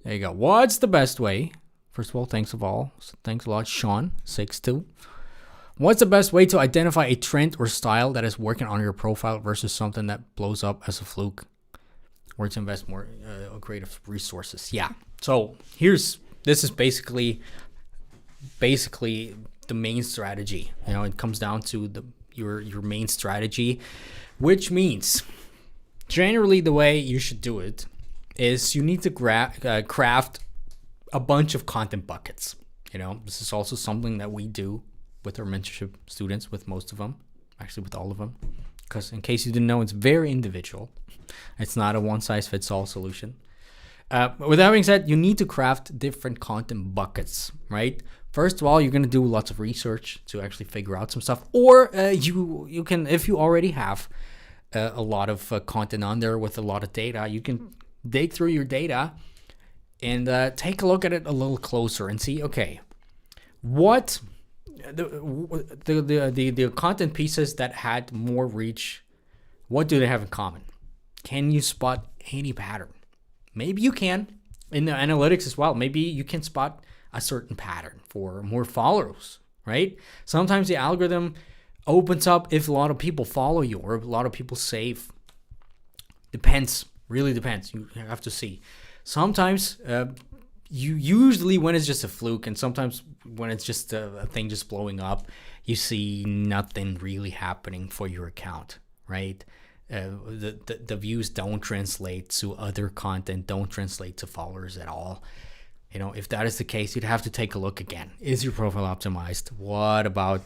There you go. What's the best way? First of all, thanks a lot, Sean62. What's the best way to identify a trend or style that is working on your profile versus something that blows up as a fluke? Where to invest more creative resources? Yeah. So this is basically the main strategy. It comes down to your main strategy, which means generally the way you should do it is you need to craft a bunch of content buckets. This is also something that we do with our mentorship students, with most of them, actually with all of them, because in case you didn't know, it's very individual. It's not a one-size-fits-all solution. With that being said, you need to craft different content buckets, right? First of all, you're going to do lots of research to actually figure out some stuff, or you can, if you already have a lot of content on there with a lot of data, you can dig through your data and take a look at it a little closer and see, okay, what the content pieces that had more reach, what do they have in common? Can you spot any pattern? Maybe you can in the analytics as well. Maybe you can spot a certain pattern for more followers, right? Sometimes the algorithm opens up if a lot of people follow you or if a lot of people save. Depends, really depends. You have to see. Sometimes usually when it's just a fluke, and sometimes when it's just a thing just blowing up, you see nothing really happening for your account, right? The views don't translate to other content, don't translate to followers at all. If that is the case, you'd have to take a look again. Is your profile optimized? What about,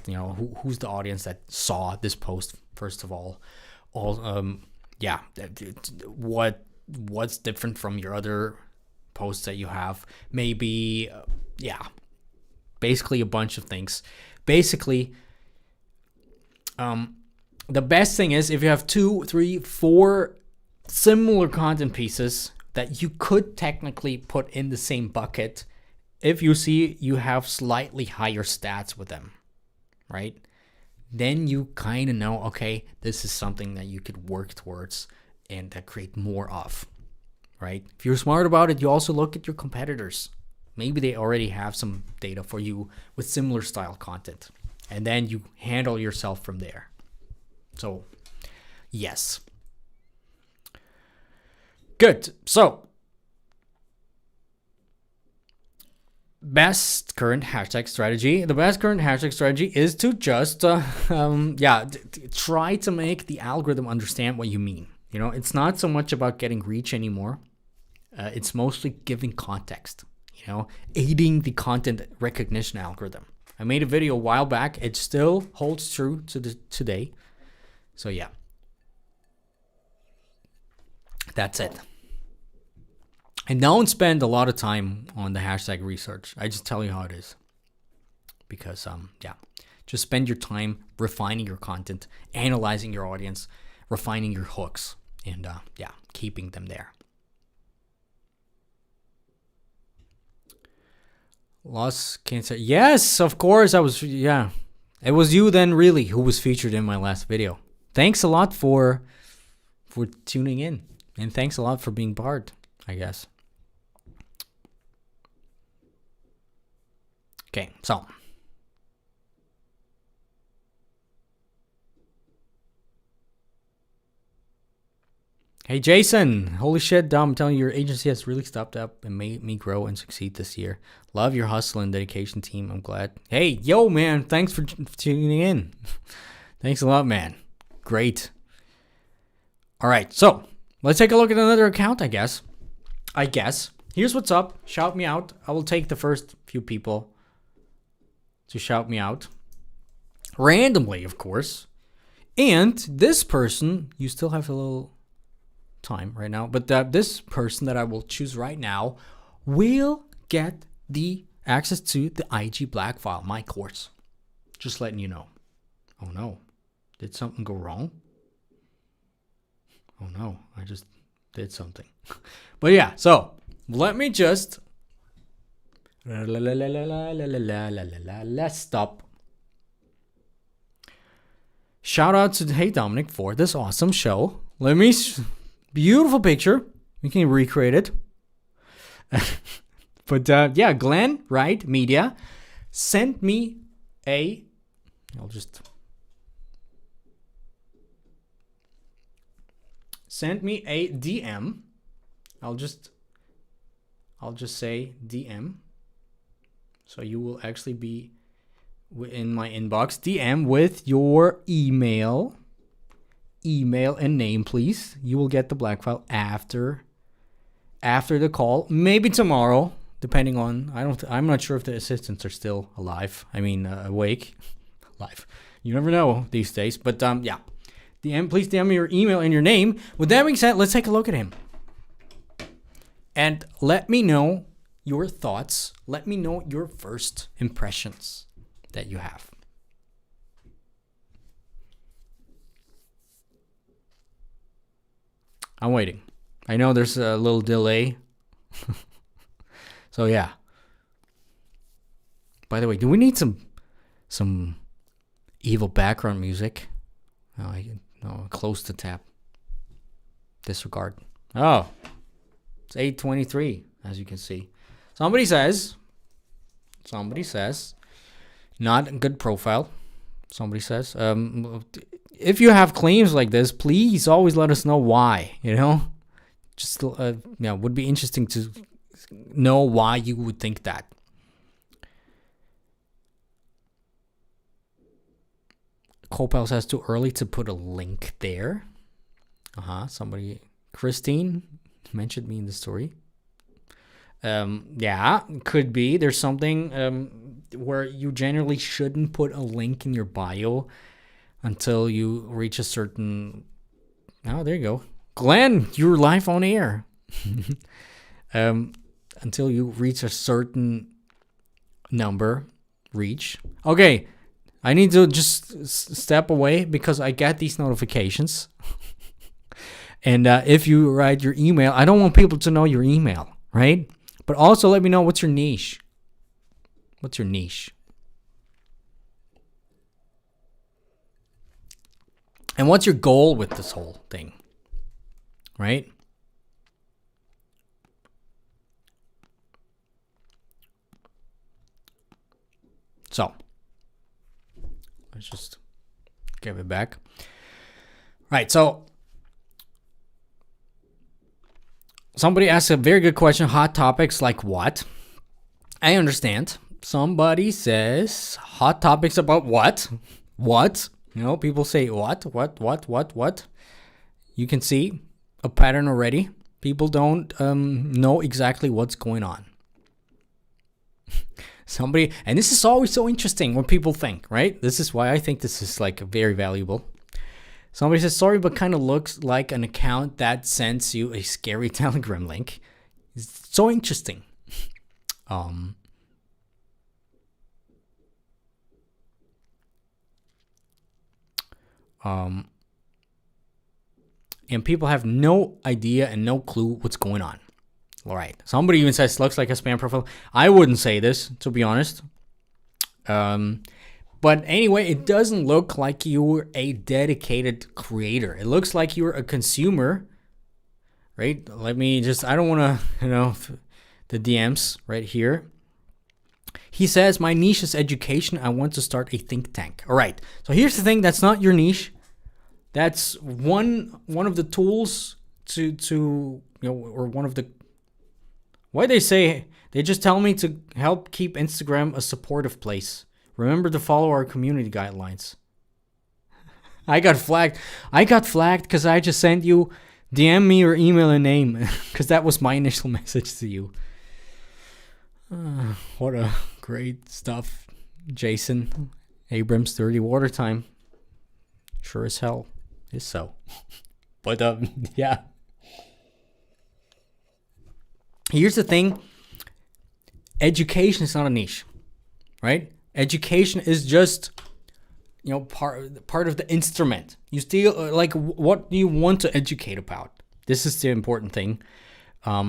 who's the audience that saw this post, first of all? What's different from your other posts that you have? Maybe, basically a bunch of things. Basically, the best thing is if you have 2, 3, 4 similar content pieces that you could technically put in the same bucket, if you see you have slightly higher stats with them, right? Then you kind of know, okay, this is something that you could work towards and create more of, right? If you're smart about it, you also look at your competitors. Maybe they already have some data for you with similar style content, and then you handle yourself from there. So, yes. Good. So, best current hashtag strategy. The best current hashtag strategy is to just, try to make the algorithm understand what you mean. It's not so much about getting reach anymore. It's mostly giving context, aiding the content recognition algorithm. I made a video a while back. It still holds true to today. So, yeah. That's it. And don't spend a lot of time on the hashtag research. I just tell you how it is. Because, just spend your time refining your content, analyzing your audience, refining your hooks, and, keeping them there. Lost Cancer. Yes, of course. It was you then, really, who was featured in my last video. Thanks a lot for tuning in. And thanks a lot for being part, I guess. Okay, so. Hey, Jason. Holy shit, Dom. I'm telling you, your agency has really stepped up and made me grow and succeed this year. Love your hustle and dedication, team. I'm glad. Hey, yo, man. Thanks for tuning in. Thanks a lot, man. Great. All right, so let's take a look at another account, I guess. Here's what's up. Shout me out. I will take the first few people to shout me out. Randomly, of course. And this person, you still have a little time right now, but this person that I will choose right now will get the access to the IG BlackFile, my course. Just letting you know. Oh no. Did something go wrong? Oh no, I just did something. But yeah, so let me just let's stop. Shout out to heyDominik for this awesome show. Beautiful picture. We can recreate it. But yeah, Glenn, right? Media sent me a. Send me a DM. I'll just say DM. So you will actually be in my inbox. DM with your email and name, please. You will get the BlackFile after the call, maybe tomorrow, depending on. I'm not sure if the assistants are still alive. I mean, awake, alive. You never know these days. But yeah. Please DM me your email and your name. With that being said, let's take a look at him. And let me know your thoughts. Let me know your first impressions that you have. I'm waiting. I know there's a little delay. So yeah. By the way, do we need some evil background music? No, close to tap. Disregard. Oh, it's 8:23, as you can see. Somebody says, not a good profile. Somebody says, if you have claims like this, please always let us know why. Just would be interesting to know why you would think that. Copel says too early to put a link there. Christine mentioned me in the story. Yeah, could be. There's something where you generally shouldn't put a link in your bio until you reach a certain. Oh, there you go, Glenn. You're live on air. Until you reach a certain number, Okay. I need to just step away because I get these notifications. And if you write your email, I don't want people to know your email, right? But also let me know what's your niche. What's your niche? And what's your goal with this whole thing, right? So. Let's just give it back. Right, so somebody asked a very good question. Hot topics like what? I understand. Somebody says hot topics about what? What? People say what? You can see a pattern already. People don't know exactly what's going on. And this is always so interesting what people think, right? This is why I think this is very valuable. Somebody says, sorry, but kind of looks like an account that sends you a scary Telegram link. It's so interesting. And people have no idea and no clue what's going on. All right. Somebody even says looks like a spam profile. I wouldn't say this, to be honest. But anyway, it doesn't look like you're a dedicated creator. It looks like you're a consumer, right? I don't want to, the DMs right here. He says, my niche is education. I want to start a think tank. All right. So here's the thing. That's not your niche. That's one of the tools or one of the, why they say, they just tell me to help keep Instagram a supportive place. Remember to follow our community guidelines. I got flagged because I just sent you, DM me or email a name, because that was my initial message to you. What a great stuff, Jason Abrams. Dirty water time. Sure as hell is so. But yeah. Here's the thing. Education is not a niche, right? Education is just, part of the instrument. You still, like, what do you want to educate about? This is the important thing. Let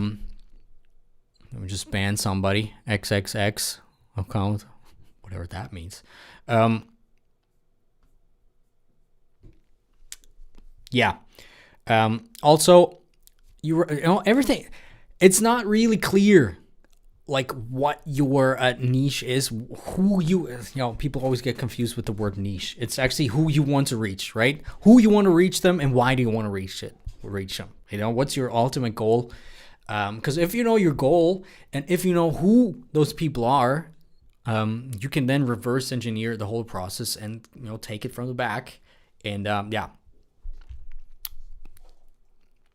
me just ban somebody. XXX account, whatever that means. Yeah. Also, everything. It's not really clear, like, what your niche is. Who people always get confused with the word niche. It's actually who you want to reach, right? Who you want to reach them, and why do you want to reach them? What's your ultimate goal? Because if you know your goal, and if you know who those people are, you can then reverse engineer the whole process and take it from the back. And yeah.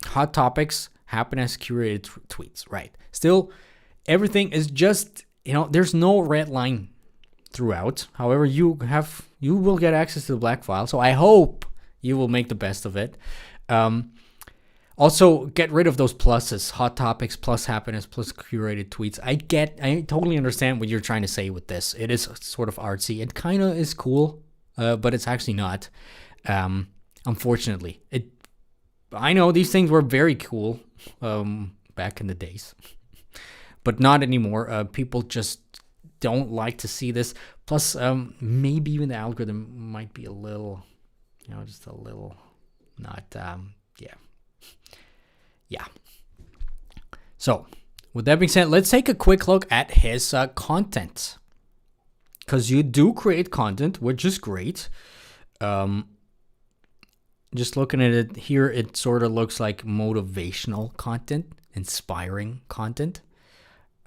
Hot topics happen as curated tweets, right? Still, everything is just, there's no red line throughout. However, you will get access to the BlackFile, so I hope you will make the best of it. Also, get rid of those pluses. Hot topics plus happiness plus curated tweets. I totally understand what you're trying to say with this. It is sort of artsy. It kind of is cool, but it's actually not. Unfortunately, I know these things were very cool back in the days, but not anymore. People just don't like to see this. Plus, maybe even the algorithm might be a little, just a little not, yeah. So, with that being said, let's take a quick look at his content. Because you do create content, which is great. Just looking at it here, it sort of looks like motivational content, inspiring content.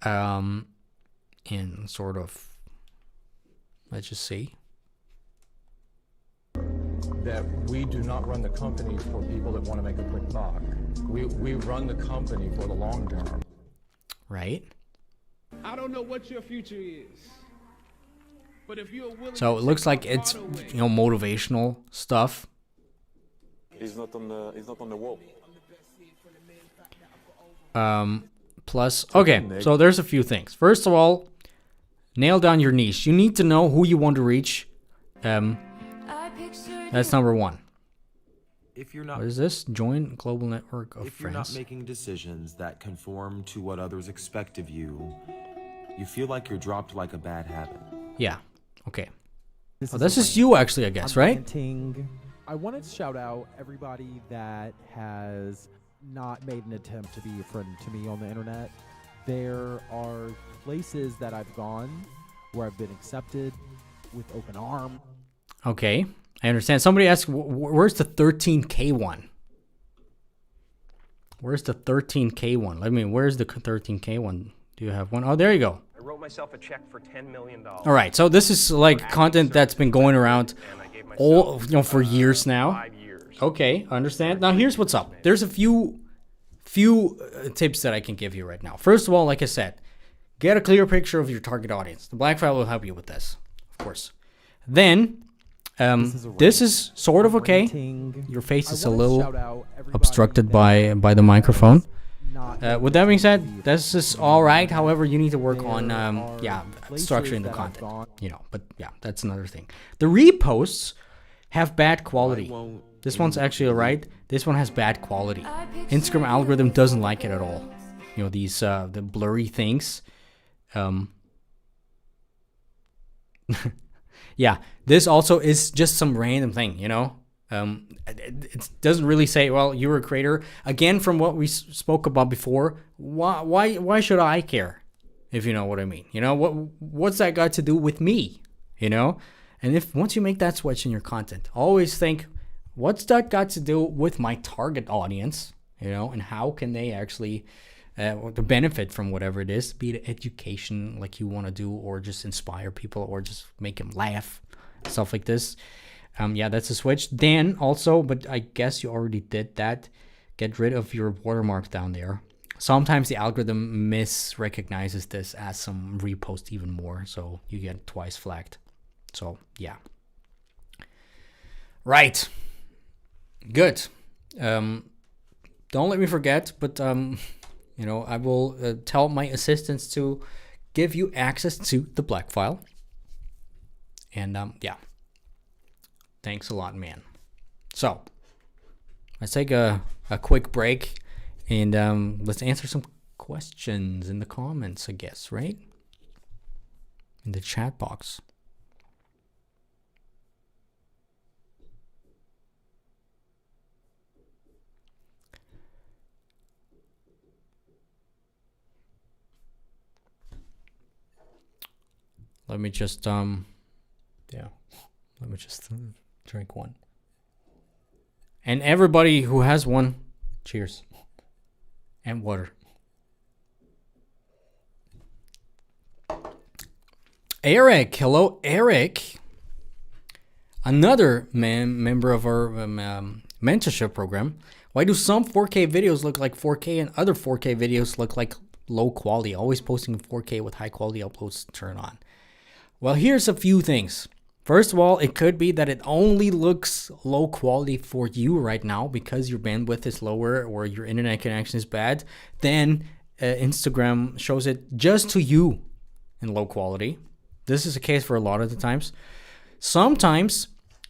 And sort of, let's just see. That we do not run the company for people that want to make a quick buck. We run the company for the long term. Right. I don't know what your future is. But if you're willing So it looks like it's motivational stuff. He's not on the wall. Plus, okay, so there's a few things. First of all, nail down your niche. You need to know who you want to reach. That's number one. If you're not, What is this? Join global network of if you're friends. not making decisions that conform to what others expect of you, you feel like you're dropped like a bad habit. Yeah. Okay. This is you actually, I guess, right? I wanted to shout out everybody that has not made an attempt to be a friend to me on the internet. There are places that I've gone where I've been accepted with open arms. Okay. I understand. Somebody asked, where's the 13K one? Where's the 13K one? Where's the 13K one? Do you have one? Oh, there you go. I wrote myself a check for $10 million. All right. So this is like content that's been going around for years now. 5 years. Okay, I understand. Now here's what's up. There's a few tips that I can give you right now. First of all, like I said, get a clear picture of your target audience. The BlackFile will help you with this, of course. Then, this is sort of okay. Your face is a little obstructed by the microphone. With that being said, this is all right. However, you need to work on structuring the content. But yeah, that's another thing. The reposts have bad quality. This one's actually all right. This one has bad quality. Instagram algorithm doesn't like it at all. These the blurry things. Yeah, this also is just some random thing. It doesn't really say, well, you're a creator. Again, from what we spoke about before, why should I care? If you know what I mean. What's that got to do with me? And if once you make that switch in your content, always think, what's that got to do with my target audience? and how can they actually to benefit from whatever it is, be it education like you want to do, or just inspire people, or just make them laugh, stuff like this. That's a switch. Then also, but I guess you already did that, get rid of your watermark down there. Sometimes the algorithm misrecognizes this as some repost even more, so you get twice flagged. So yeah. Right. Good. Don't let me forget, but I will tell my assistants to give you access to the BlackFile. And thanks a lot, man. So let's take a quick break, and let's answer some questions in the comments, I guess, right? In the chat box. Let me just drink one. And everybody who has one, cheers. And water. Eric, hello, Eric. Another member of our mentorship program. Why do some 4K videos look like 4K and other 4K videos look like low quality? Always posting 4K with high quality uploads turn on. Well, here's a few things. First of all, it could be that it only looks low quality for you right now because your bandwidth is lower or your internet connection is bad. Then Instagram shows it just to you in low quality. This is the case for a lot of the times. Sometimes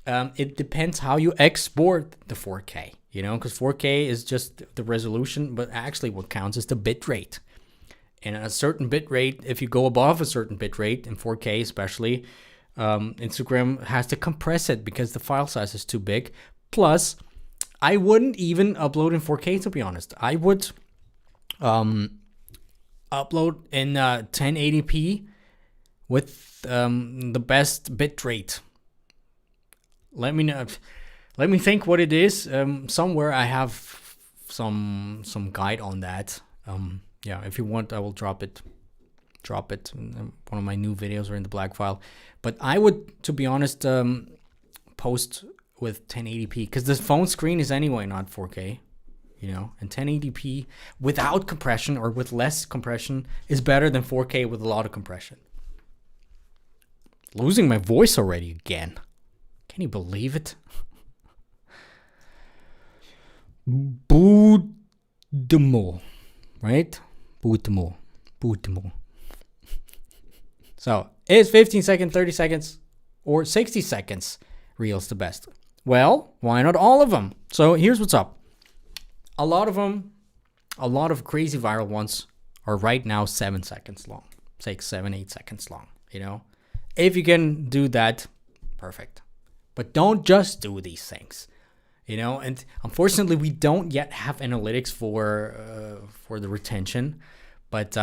it depends how you export the 4K, because 4K is just the resolution, but actually what counts is the bit rate. And a certain bit rate, if you go above a certain bit rate, in 4K especially, Instagram has to compress it because the file size is too big. Plus, I wouldn't even upload in 4K, to be honest. I would upload in 1080p with the best bit rate. Let me know. Let me think what it is. Somewhere I have some guide on that. If you want, I will drop it in one of my new videos or in the BlackFile. But I would, to be honest, post with 1080p because the phone screen is anyway not 4K, and 1080p without compression or with less compression is better than 4K with a lot of compression. Losing my voice already again. Can you believe it? Boudemo, right? Boudemo. So, is 15 seconds, 30 seconds, or 60 seconds reels the best? Well, why not all of them? So, here's what's up. A lot of crazy viral ones are right now 7 seconds long. Say 7-8 seconds long, If you can do that, perfect. But don't just do these things, And unfortunately, we don't yet have analytics for the retention. But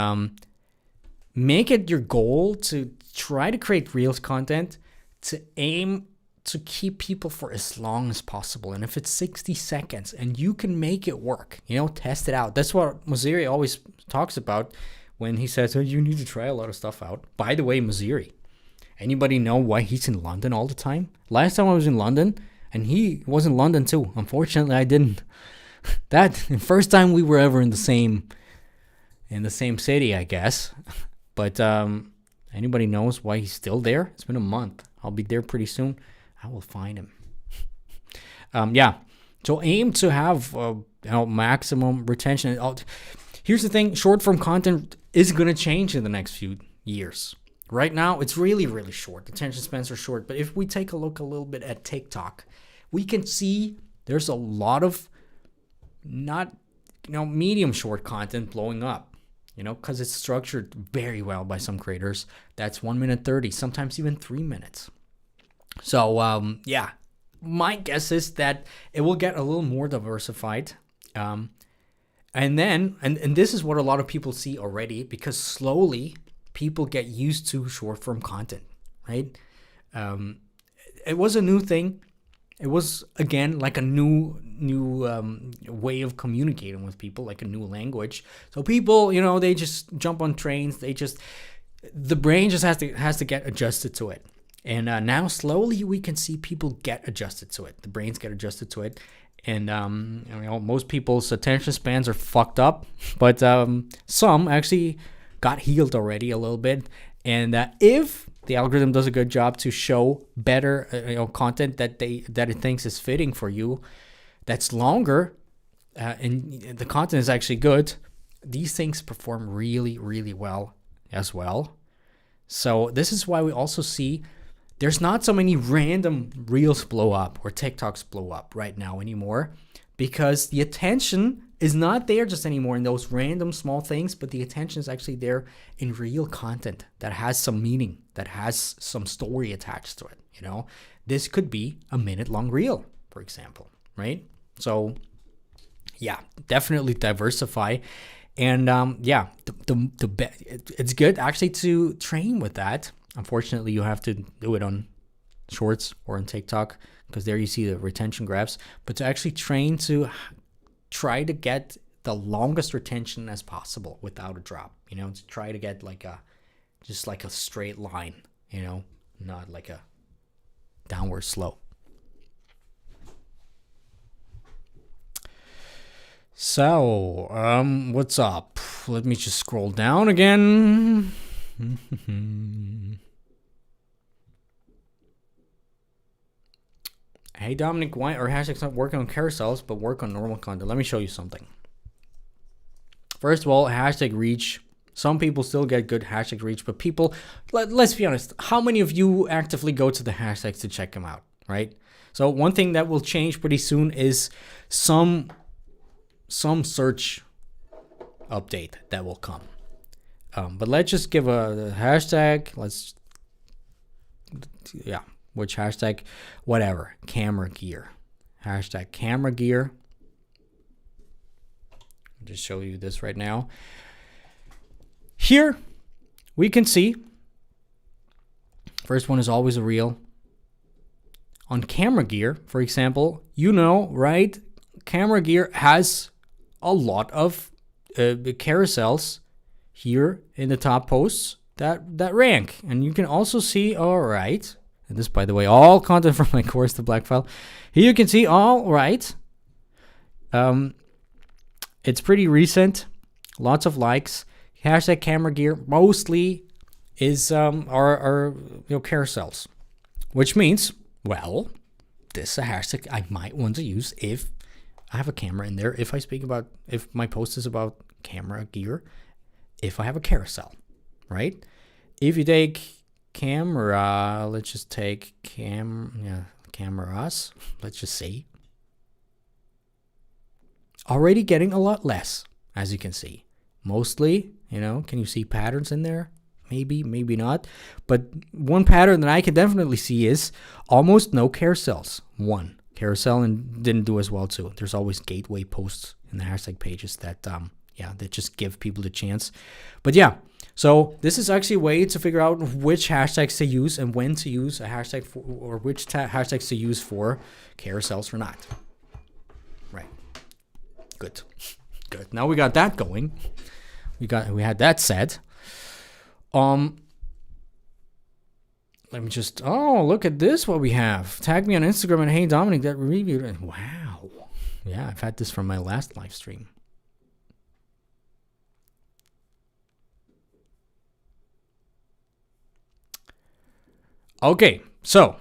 make it your goal to try to create Reels content to aim to keep people for as long as possible. And if it's 60 seconds and you can make it work, test it out. That's what Moziri always talks about when he says, you need to try a lot of stuff out. By the way, Moziri, anybody know why he's in London all the time? Last time I was in London, and he was in London too. Unfortunately, I didn't. That first time we were ever in the same city, I guess. But anybody knows why he's still there? It's been a month. I'll be there pretty soon. I will find him. So aim to have maximum retention. Here's the thing: short form content is going to change in the next few years. Right now, it's really, really short. Attention spans are short. But if we take a look a little bit at TikTok, we can see there's a lot of not medium short content blowing up, because it's structured very well by some creators. That's 1 minute 30, sometimes even 3 minutes. So, my guess is that it will get a little more diversified. And this is what a lot of people see already, because slowly people get used to short form content, right? It was a new thing it was again like a new way of communicating with people, like a new language. So people, you know, they just jump on trains. The brain just has to get adjusted to it. And now slowly we can see people get adjusted to it. The brains get adjusted to it. And you know, most people's attention spans are fucked up, but some actually got healed already a little bit. And if the algorithm does a good job to show better content that it thinks is fitting for you, that's longer, and the content is actually good, these things perform really, really well as well. So this is why we also see there's not so many random reels blow up or TikToks blow up right now anymore, because the attention is not there just anymore in those random small things, but the attention is actually there in real content that has some meaning, that has some story attached to it. You know, this could be a minute-long reel, for example, right? So yeah, definitely diversify. And it's good actually to train with that. Unfortunately, you have to do it on Shorts or on TikTok, because there you see the retention graphs. But to actually train to try to get the longest retention as possible without a drop, you know, to try to get just like a straight line, you know, not like a downward slope. So, what's up? Let me just scroll down again. Hey Dominic, why are hashtags not working on carousels but work on normal content? Let me show you something. First of all, hashtag reach. Some people still get good hashtag reach, but people, let's be honest, how many of you actively go to the hashtags to check them out, right? So one thing that will change pretty soon is some search update that will come. But let's just give a hashtag. Which hashtag? Whatever. Camera gear. Hashtag camera gear. I'll just show you this right now. Here we can see, first one is always a reel. On camera gear, for example, you know, right? Camera gear has a lot of carousels here in the top posts that rank. And you can also see, all right, and this, by the way, all content from my course, the BlackFile. Here you can see, all right, it's pretty recent, lots of likes. Hashtag camera gear mostly is are carousels, which means, well, this is a hashtag I might want to use if I have a camera in there, if my post is about camera gear, if I have a carousel, right? If you take camera, let's just take cameras, let's just say, already getting a lot less, as you can see. Mostly, you know, can you see patterns in there? Maybe, maybe not. But one pattern that I can definitely see is almost no carousels. One carousel and didn't do as well too. There's always gateway posts in the hashtag pages that that just give people the chance. But yeah, so this is actually a way to figure out which hashtags to use and when to use a hashtag for, or which hashtags to use for carousels or not. Right. Good. Good. Now we got that going. We had that said. Let me just, look at this, what we have. Tag me on Instagram and heyDominik that reviewed it. Wow. Yeah, I've had this from my last live stream. Okay, so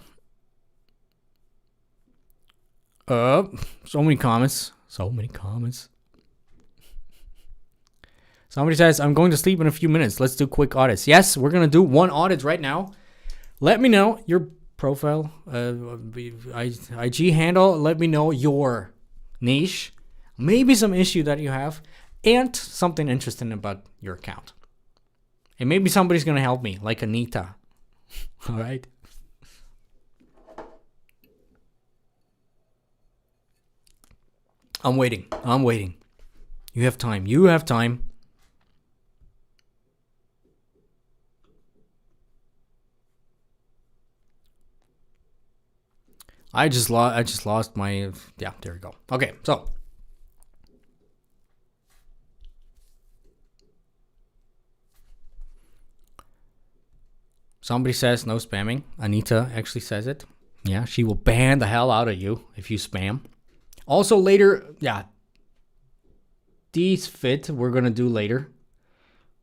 so many comments. Somebody says, I'm going to sleep in a few minutes. Let's do quick audits. Yes, we're going to do one audit right now. Let me know your profile, IG handle. Let me know your niche, maybe some issue that you have, and something interesting about your account. And maybe somebody's going to help me, like Anita. All right. I'm waiting. You have time. I just lost my, yeah, there we go. Okay, so. Somebody says no spamming. Anita actually says it. Yeah, she will ban the hell out of you if you spam. Also later, yeah, these fit we're going to do later,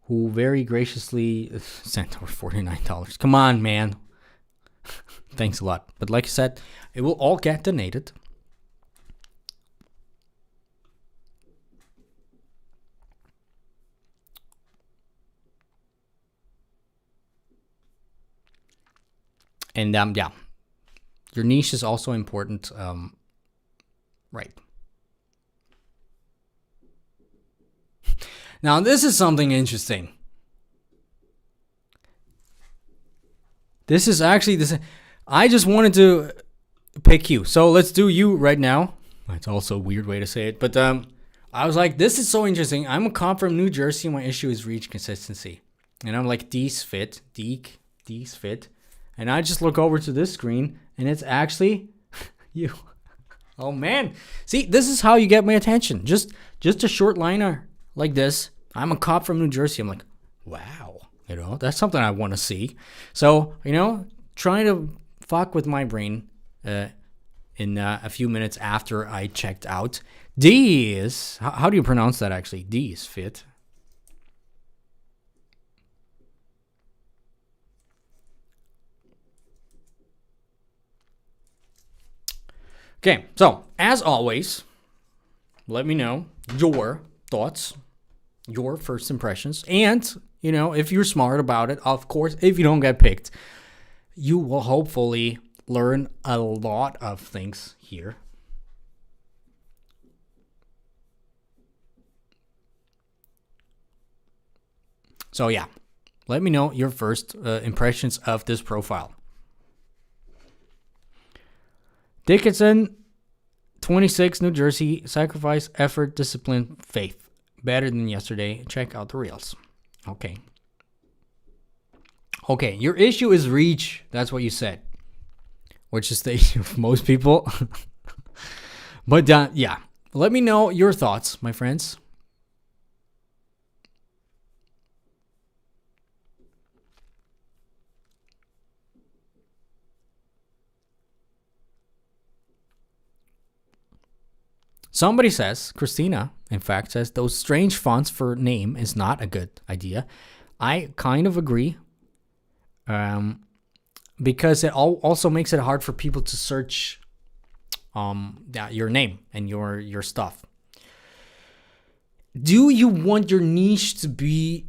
who very graciously sent over $49. Come on, man. Thanks a lot. But like I said, it will all get donated. And yeah, your niche is also important, right? Now this is something interesting. This is actually this. I just wanted to pick you, so let's do you right now. That's also a weird way to say it, but I was like, this is so interesting. I'm a cop from New Jersey. My issue is reach consistency, and I'm like, these fit. And I just look over to this screen, and it's actually you. Oh, man. See, this is how you get my attention. Just a short liner like this. I'm a cop from New Jersey. I'm like, wow. You know, that's something I want to see. So, you know, trying to fuck with my brain in a few minutes after I checked out. D is, how do you pronounce that actually? D is fit. Okay, so as always, let me know your thoughts, your first impressions, and, you know, if you're smart about it, of course, if you don't get picked, you will hopefully learn a lot of things here. So yeah, let me know your first impressions of this profile. Dickinson, 26, New Jersey. Sacrifice, effort, discipline, faith. Better than yesterday. Check out the reels. Okay. Okay, your issue is reach. That's what you said. Which is the issue of most people. But yeah, let me know your thoughts, my friends. Somebody says, Christina, in fact, says, those strange fonts for name is not a good idea. I kind of agree. Because it also makes it hard for people to search your name and your stuff. Do you want your niche to be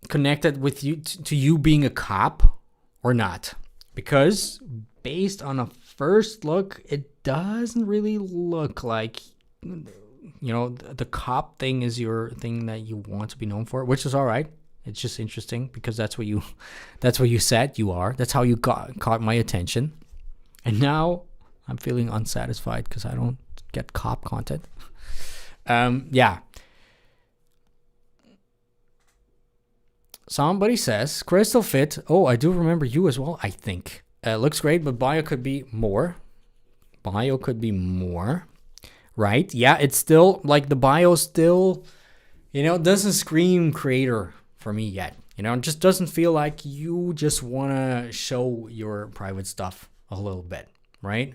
connected with you to you being a cop or not? Because based on a first look, it doesn't really look like, you know, the cop thing is your thing that you want to be known for, which is all right. It's just interesting because that's what you said you are. That's how you caught my attention. And now I'm feeling unsatisfied because I don't get cop content. Yeah. Somebody says, Crystal Fit. Oh, I do remember you as well, I think. Looks great, but bio could be more. Bio could be more. Right? Yeah, it's still, like, the bio still, you know, doesn't scream creator for me yet. You know, it just doesn't feel like you just want to show your private stuff a little bit, right?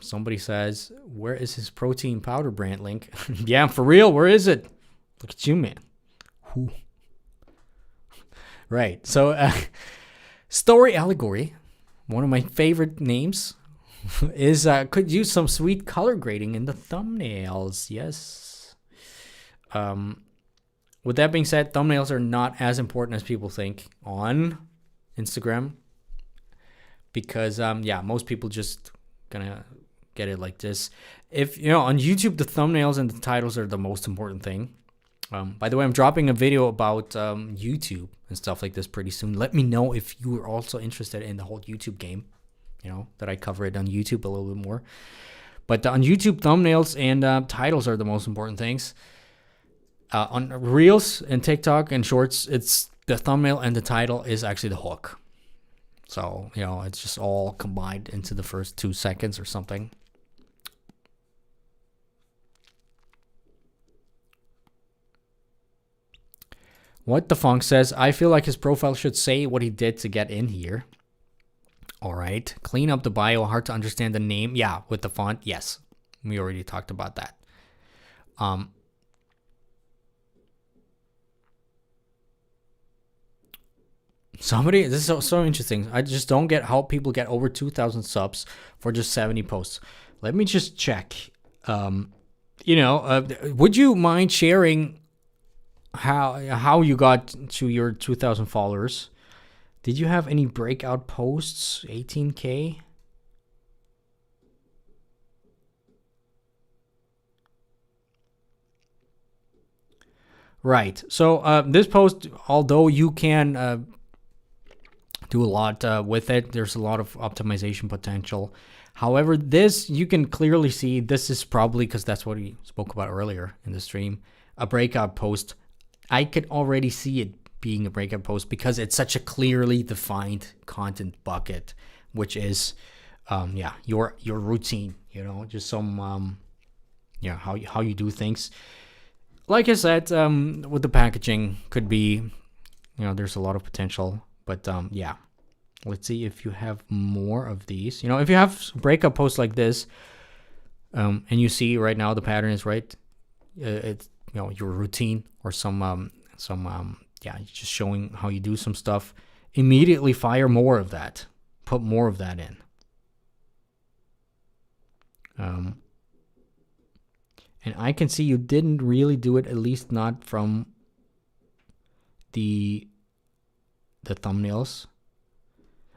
Somebody says, where is his protein powder brand link? Yeah, for real, where is it? Look at you, man. Whew. Right, so Story Allegory, one of my favorite names, is could use some sweet color grading in the thumbnails. Yes. With that being said, thumbnails are not as important as people think on Instagram. Because, yeah, most people just gonna get it like this. If, you know, on YouTube, the thumbnails and the titles are the most important thing. By the way, I'm dropping a video about YouTube and stuff like this pretty soon. Let me know if you are also interested in the whole YouTube game. You know, that I cover it on YouTube a little bit more. But on YouTube, thumbnails and titles are the most important things. On Reels and TikTok and Shorts, it's the thumbnail and the title is actually the hook. So, you know, it's just all combined into the first 2 seconds or something. What the Funk says, I feel like his profile should say what he did to get in here. All right. Clean up the bio. Hard to understand the name. Yeah, with the font. Yes. We already talked about that. Somebody, this is so interesting. I just don't get how people get over 2,000 subs for just 70 posts. Let me just check. You know, would you mind sharing how you got to your 2,000 followers? Did you have any breakout posts? 18K? Right. So this post, although you can do a lot with it, there's a lot of optimization potential. However, this, you can clearly see, this is probably, because that's what we spoke about earlier in the stream, a breakout post. I could already see it being a breakout post because it's such a clearly defined content bucket, which is, your routine, you know, just some, how you do things. Like I said, with the packaging, could be, you know, there's a lot of potential, but yeah. Let's see if you have more of these. You know, if you have breakup posts like this, and you see right now the pattern is right, it's, you know, your routine or some just showing how you do some stuff. Immediately fire more of that. Put more of that in. And I can see you didn't really do it, at least not from the thumbnails.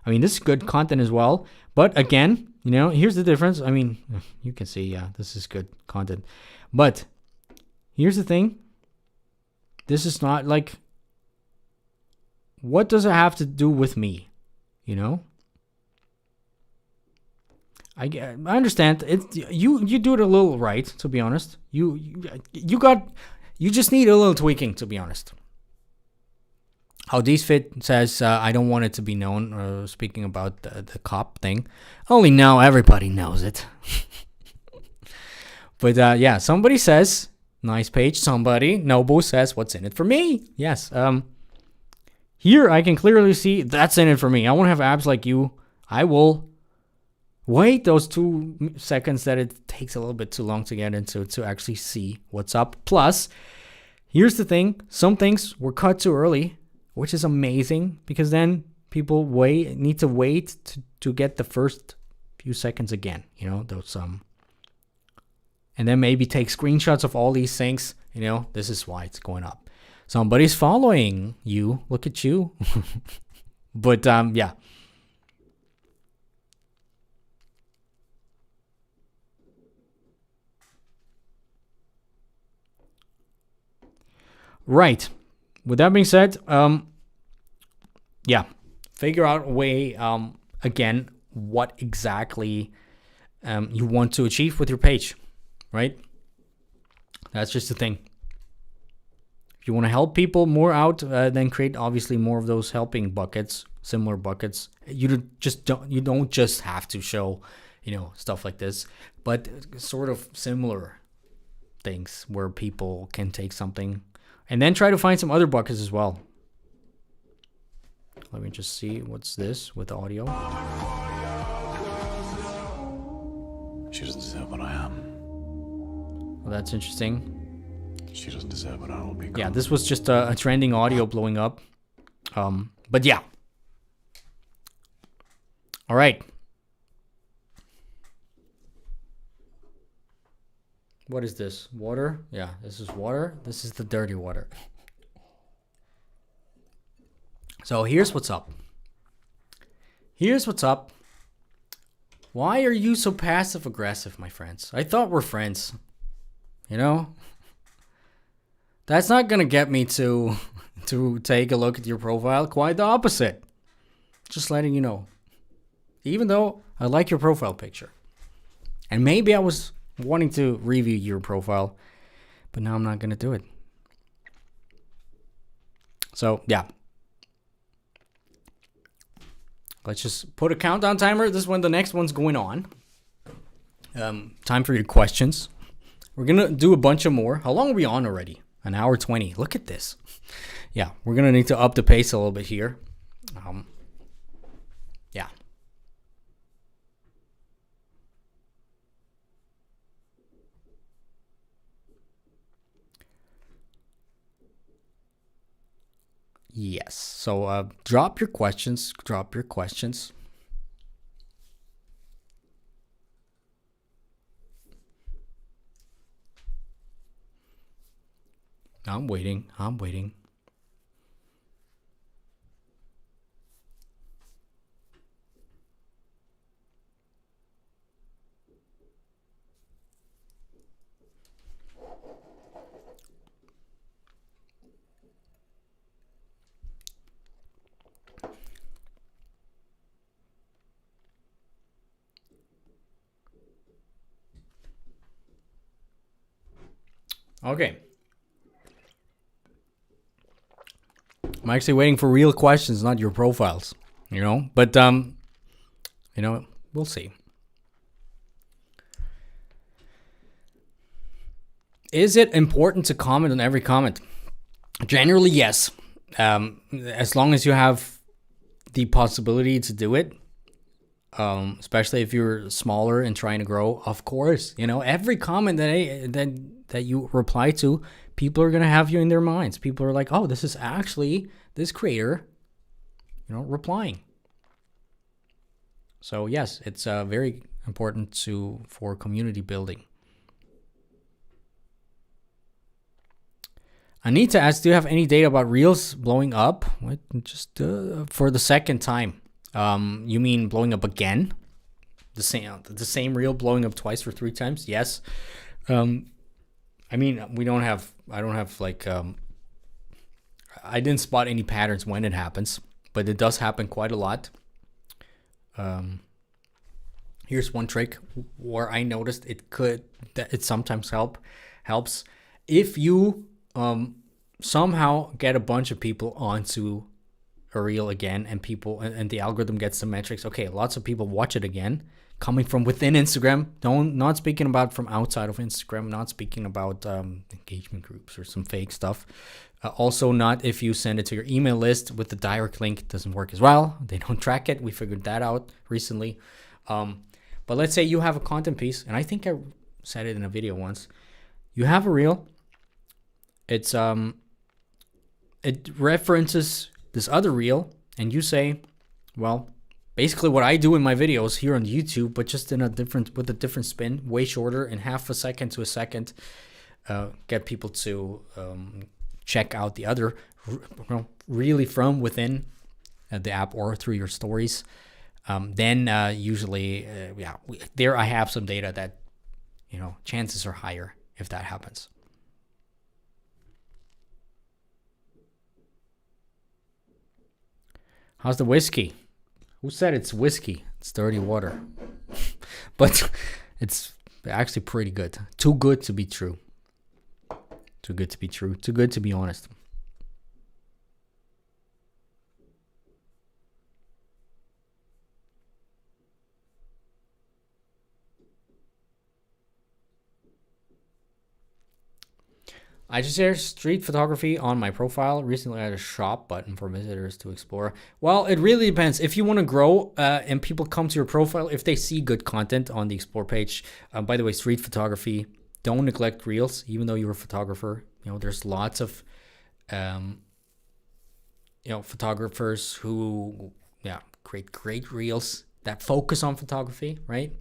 I mean, this is good content as well. But again, you know, here's the difference. I mean, you can see, yeah, this is good content. But here's the thing. This is not like, what does it have to do with me? You know? I understand. You do it a little right, to be honest. You just need a little tweaking, to be honest. How These Fit says, I don't want it to be known, speaking about the cop thing. Only now everybody knows it. But yeah, somebody says, nice page, somebody, Nobu says, what's in it for me? Yes. Here I can clearly see that's in it for me. I won't have abs like you. I will wait those 2 seconds that it takes a little bit too long to get into to actually see what's up. Plus, here's the thing. Some things were cut too early, which is amazing, because then people need to wait to get the first few seconds again, you know, those and then maybe take screenshots of all these things, you know, this is why it's going up. Somebody's following you, look at you. But yeah. Right. With that being said, yeah, figure out a way, again, what exactly you want to achieve with your page, right? That's just the thing. If you want to help people more out, then create obviously more of those helping buckets, similar buckets. You don't just have to show, you know, stuff like this, but sort of similar things where people can take something. And then try to find some other buckets as well. Let me just see. What's this with audio? She doesn't deserve what I am. Well, that's interesting. She doesn't deserve what I will become. Yeah, this was just a trending audio blowing up. But yeah. All right. What is this? Water? Yeah, this is water. This is the dirty water. So here's what's up. Here's what's up. Why are you so passive aggressive, my friends? I thought we're friends. You know? That's not gonna get me to take a look at your profile. Quite the opposite. Just letting you know. Even though I like your profile picture. And maybe I was wanting to review your profile, but now I'm not going to do it. So, yeah. let's just put a countdown timer. This is when the next one's going on. Time for your questions. We're going to do a bunch of more. How long are we on already? An hour 20. Look at this. Yeah, we're going to need to up the pace a little bit here. Yeah. Yes. So drop your questions. Drop your questions. I'm waiting. I'm waiting. Okay. I'm actually waiting for real questions, not your profiles, you know, but, you know, we'll see. Is it important to comment on every comment? Generally, yes. As long as you have the possibility to do it, especially if you're smaller and trying to grow, of course, you know, every comment that you reply to, people are going to have you in their minds. People are like, oh, this is actually this creator, you know, replying. So yes, it's very important for community building. Anita asks, do you have any data about Reels blowing up? What? Just for the second time. You mean blowing up again? The same Reel blowing up twice or 3 times? Yes. I mean, I don't have like, I didn't spot any patterns when it happens, but it does happen quite a lot. Here's one trick where I noticed that it sometimes helps if you somehow get a bunch of people onto a Reel again, and the algorithm gets the metrics. Okay, lots of people watch it again, coming from within Instagram. Not speaking about from outside of Instagram, not speaking about engagement groups or some fake stuff. Also, not if you send it to your email list with the direct link, it doesn't work as well. They don't track it. We figured that out recently. But let's say you have a content piece, and I think I said it in a video once. You have a Reel. It references this other Reel, and you say, well, basically what I do in my videos here on YouTube, but just with a different spin, way shorter, in half a second to a second, get people to check out the other, really from within the app or through your stories. Then usually, there I have some data that, you know, chances are higher if that happens. How's the whiskey? Who said it's whiskey? It's dirty water. But it's actually pretty good. Too good to be true. Too good to be true. Too good to be honest. I just share street photography on my profile. Recently, I had a shop button for visitors to explore. Well, it really depends. If you want to grow and people come to your profile, if they see good content on the explore page, by the way, street photography, don't neglect Reels, even though you're a photographer. You know, there's lots of, photographers who, create great Reels that focus on photography, right?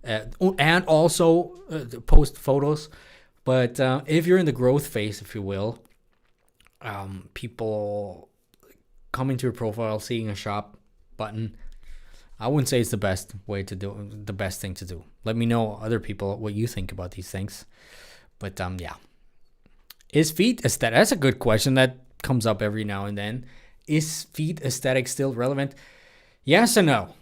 And also post photos. But if you're in the growth phase, if you will, people coming to your profile, seeing a shop button, I wouldn't say it's the best thing to do. Let me know, other people, what you think about these things. But is feed aesthetic? That's a good question that comes up every now and then. Is feed aesthetic still relevant? Yes and no.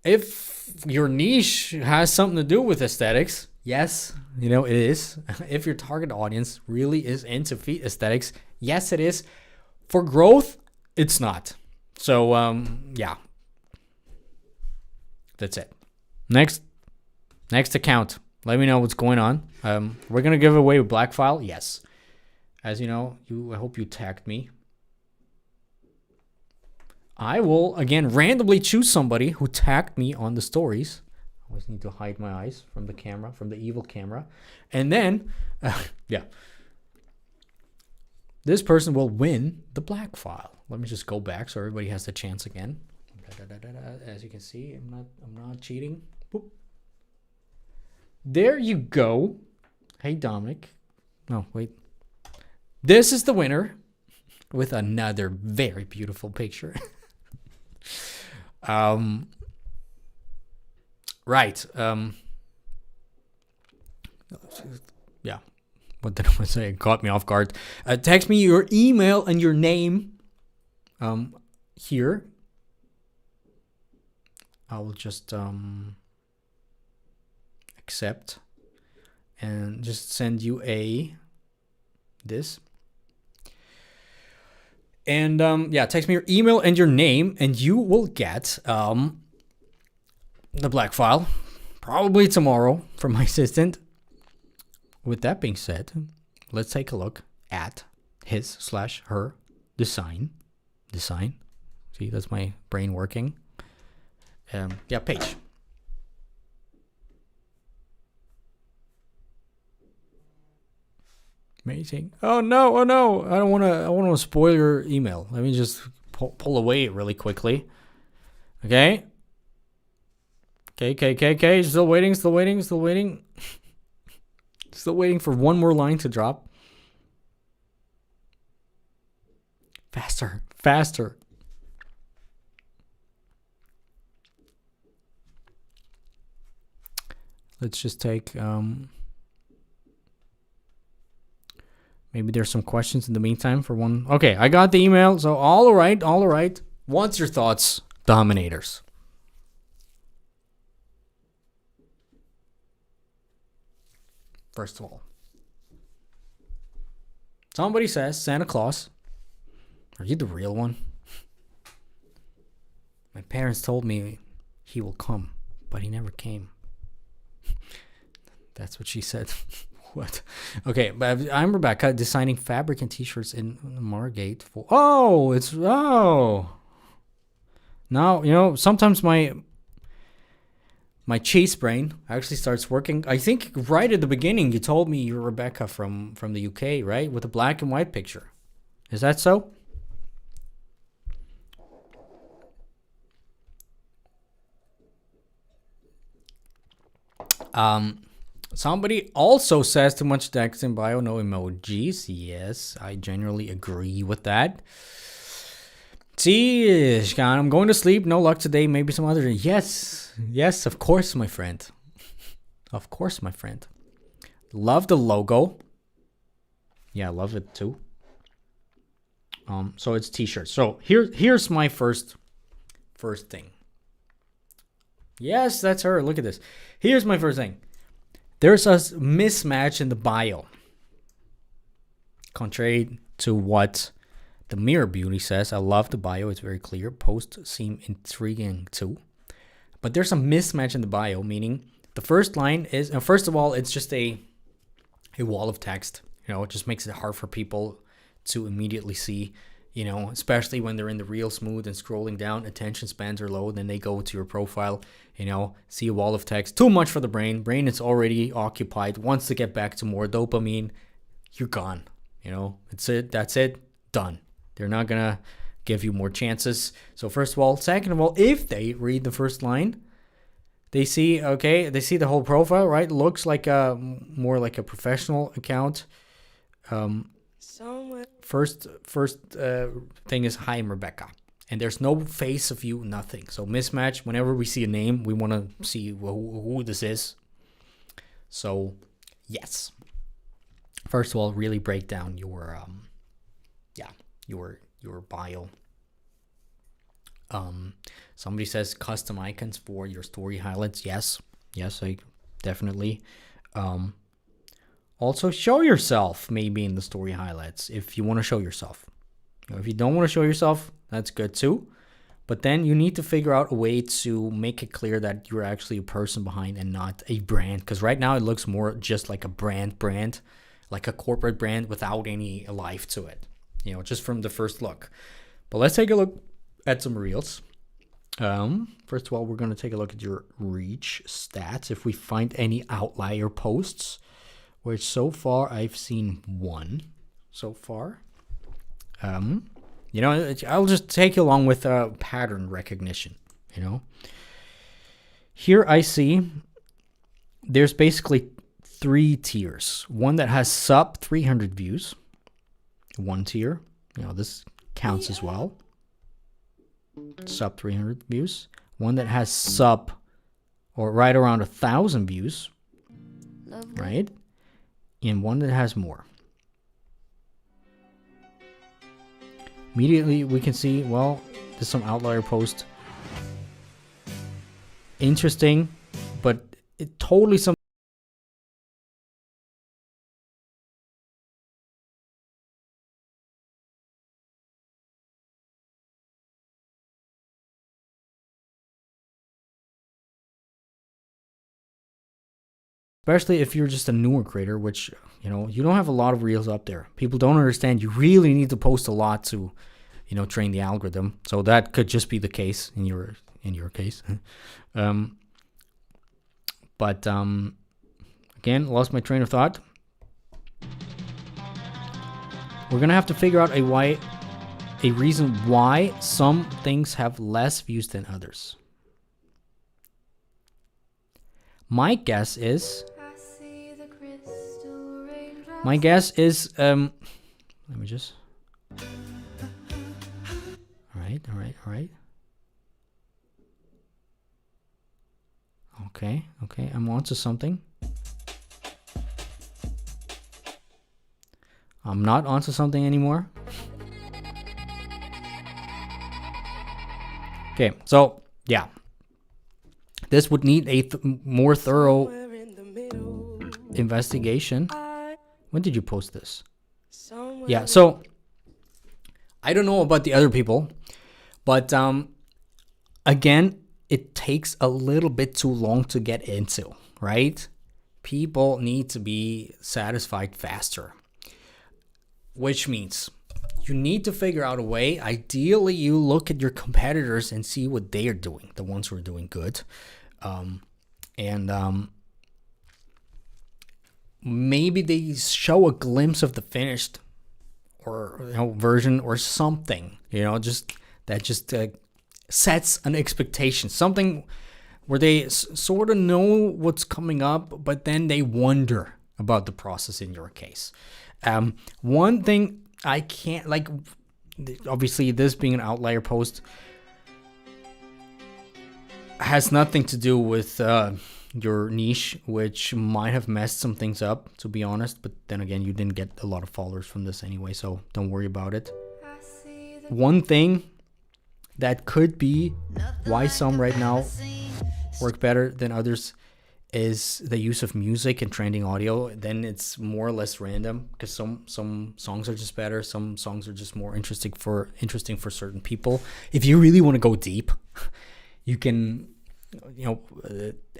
If your niche has something to do with aesthetics, yes, it is. If your target audience really is into feed aesthetics, yes, it is. For growth, it's not. So, That's it. Next account. Let me know what's going on. We're gonna give away with BlackFile. Yes. As you know, I hope you tagged me. I will again randomly choose somebody who tagged me on the stories. I always need to hide my eyes from the camera, from the evil camera, and then, yeah, this person will win the BlackFile. Let me just go back so everybody has the chance again. As you can see, I'm not cheating. Boop. There you go. Hey, Dominic. Oh, wait. This is the winner with another very beautiful picture. Right. Yeah. What did I say? It caught me off guard. Text me your email and your name. Here. I will just accept and just send you this. And yeah, text me your email and your name, and you will get the BlackFile probably tomorrow from my assistant. With that being said, let's take a look at his/her design. See, that's my brain working. Yeah, page. Amazing. Oh no! I don't want to spoil your email. Let me just pull away really quickly. Okay. Okay. Still waiting. Still waiting for one more line to drop. Faster. Let's just take maybe there's some questions in the meantime for one. Okay, I got the email. So all right. What's your thoughts, Dominators? First of all, somebody says, Santa Claus, are you the real one? My parents told me he will come, but he never came. That's what she said. What? Okay, but I'm Rebecca, designing fabric and t-shirts in Margate. Now, you know, sometimes my cheese brain actually starts working. I think right at the beginning you told me you're Rebecca from the UK, right? With a black and white picture. Is that so? Somebody also says too much text in bio, no emojis. Yes, I generally agree with that. See, I'm going to sleep. No luck today. Maybe some other day. Yes, of course, my friend. Of course, my friend. Love the logo. Yeah, I love it too. So it's t-shirts. So here's my first thing. Yes, that's her. Look at this. Here's my first thing. There's a mismatch in the bio. Contrary to what the Mirror Beauty says, I love the bio. It's very clear. Posts seem intriguing too. But there's a mismatch in the bio, meaning the first line is, first of all, it's just a wall of text. You know, it just makes it hard for people to immediately see, you know, especially when they're in the real smooth and scrolling down, attention spans are low, then they go to your profile, you know, see a wall of text. Too much for the brain. Brain is already occupied, wants to get back to more dopamine. You're gone. You know, that's it, done. They're not gonna give you more chances. So first of all, second of all, if they read the first line, they see the whole profile, right? Looks like more like a professional account. First thing is, hi, I'm Rebecca. And there's no face of you, nothing. So mismatch, whenever we see a name, we want to see who this is. So, yes. First of all, really break down your bio. Somebody says custom icons for your story highlights. Yes, I definitely. Also, show yourself maybe in the story highlights if you want to show yourself. If you don't want to show yourself, that's good too. But then you need to figure out a way to make it clear that you're actually a person behind and not a brand. Because right now it looks more just like a brand, like a corporate brand without any life to it, just from the first look. But let's take a look at some reels. First of all, we're going to take a look at your reach stats. If we find any outlier posts, which so far I've seen one so far. I'll just take you along with pattern recognition, Here I see there's basically 3 tiers. One that has sub 300 views. One tier. This counts as well. Sub 300 views. One that has sub or right around 1,000 views. Right? And one that has more. Immediately we can see, well, there's some outlier post. Interesting, but it totally some. Especially if you're just a newer creator, which, you don't have a lot of reels up there. People don't understand you really need to post a lot to, train the algorithm. So that could just be the case in your case. But again, lost my train of thought. We're going to have to figure out a reason why some things have less views than others. My guess is let me just. All right. Okay, I'm on to something. I'm not onto something anymore. Okay, so yeah. This would need a more thorough investigation. When did you post this? Yeah, so I don't know about the other people, but again, it takes a little bit too long to get into, right? People need to be satisfied faster, which means you need to figure out a way. Ideally, you look at your competitors and see what they are doing, the ones who are doing good. Maybe they show a glimpse of the finished or version or something, just sets an expectation, something where they sort of know what's coming up, but then they wonder about the process in your case. One thing I can't, obviously this being an outlier post has nothing to do with your niche, which might have messed some things up, to be honest. But then again, you didn't get a lot of followers from this anyway, so don't worry about it. One thing that could be why some right now work better than others is the use of music and trending audio. Then it's more or less random, because some songs are just better, some songs are just more interesting for certain people. If you really want to go deep, you can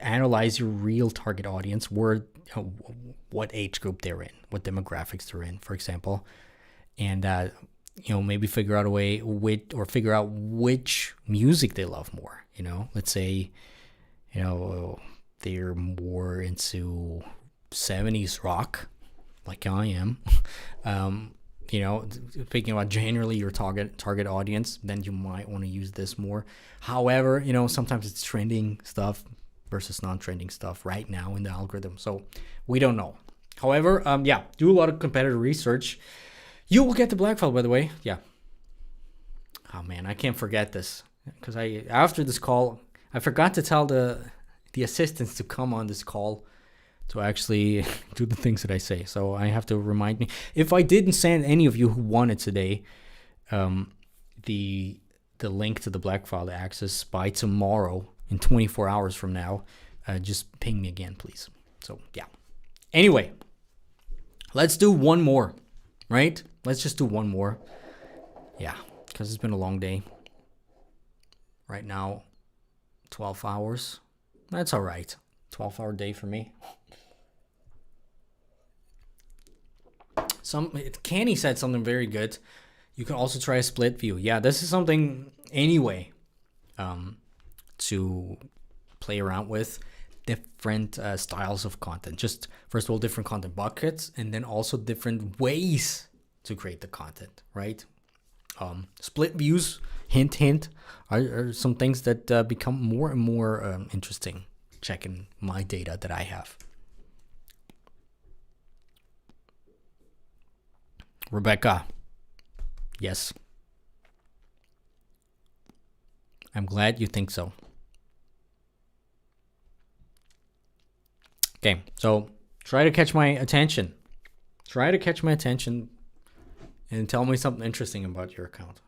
analyze your real target audience, where what age group they're in, what demographics they're in, for example, and maybe figure out a way figure out which music they love more. Let's say they're more into 70s rock, like I am. Thinking about generally your target audience, then you might want to use this more. However, sometimes it's trending stuff versus non-trending stuff right now in the algorithm, so we don't know. However, do a lot of competitor research. You will get the BlackFile, by the way. Yeah. Oh man, I can't forget this, because after this call, I forgot to tell the assistants to come on this call to actually do the things that I say. So I have to remind me. If I didn't send any of you who won it today, the link to the BlackFile access by tomorrow, in 24 hours from now, just ping me again, please. So yeah. Anyway, let's do one more, right? Let's just do one more. Yeah, because it's been a long day. right now, 12 hours. That's all right. 12-hour day for me. Canny said something very good. You can also try a split view. Yeah, this is something anyway to play around with. Different styles of content. Just first of all, different content buckets, and then also different ways to create the content, right? Split views, hint, hint, are some things that become more and more interesting. Checking my data that I have. Rebecca, yes. I'm glad you think so. Okay, so try to catch my attention. Try to catch my attention and tell me something interesting about your account.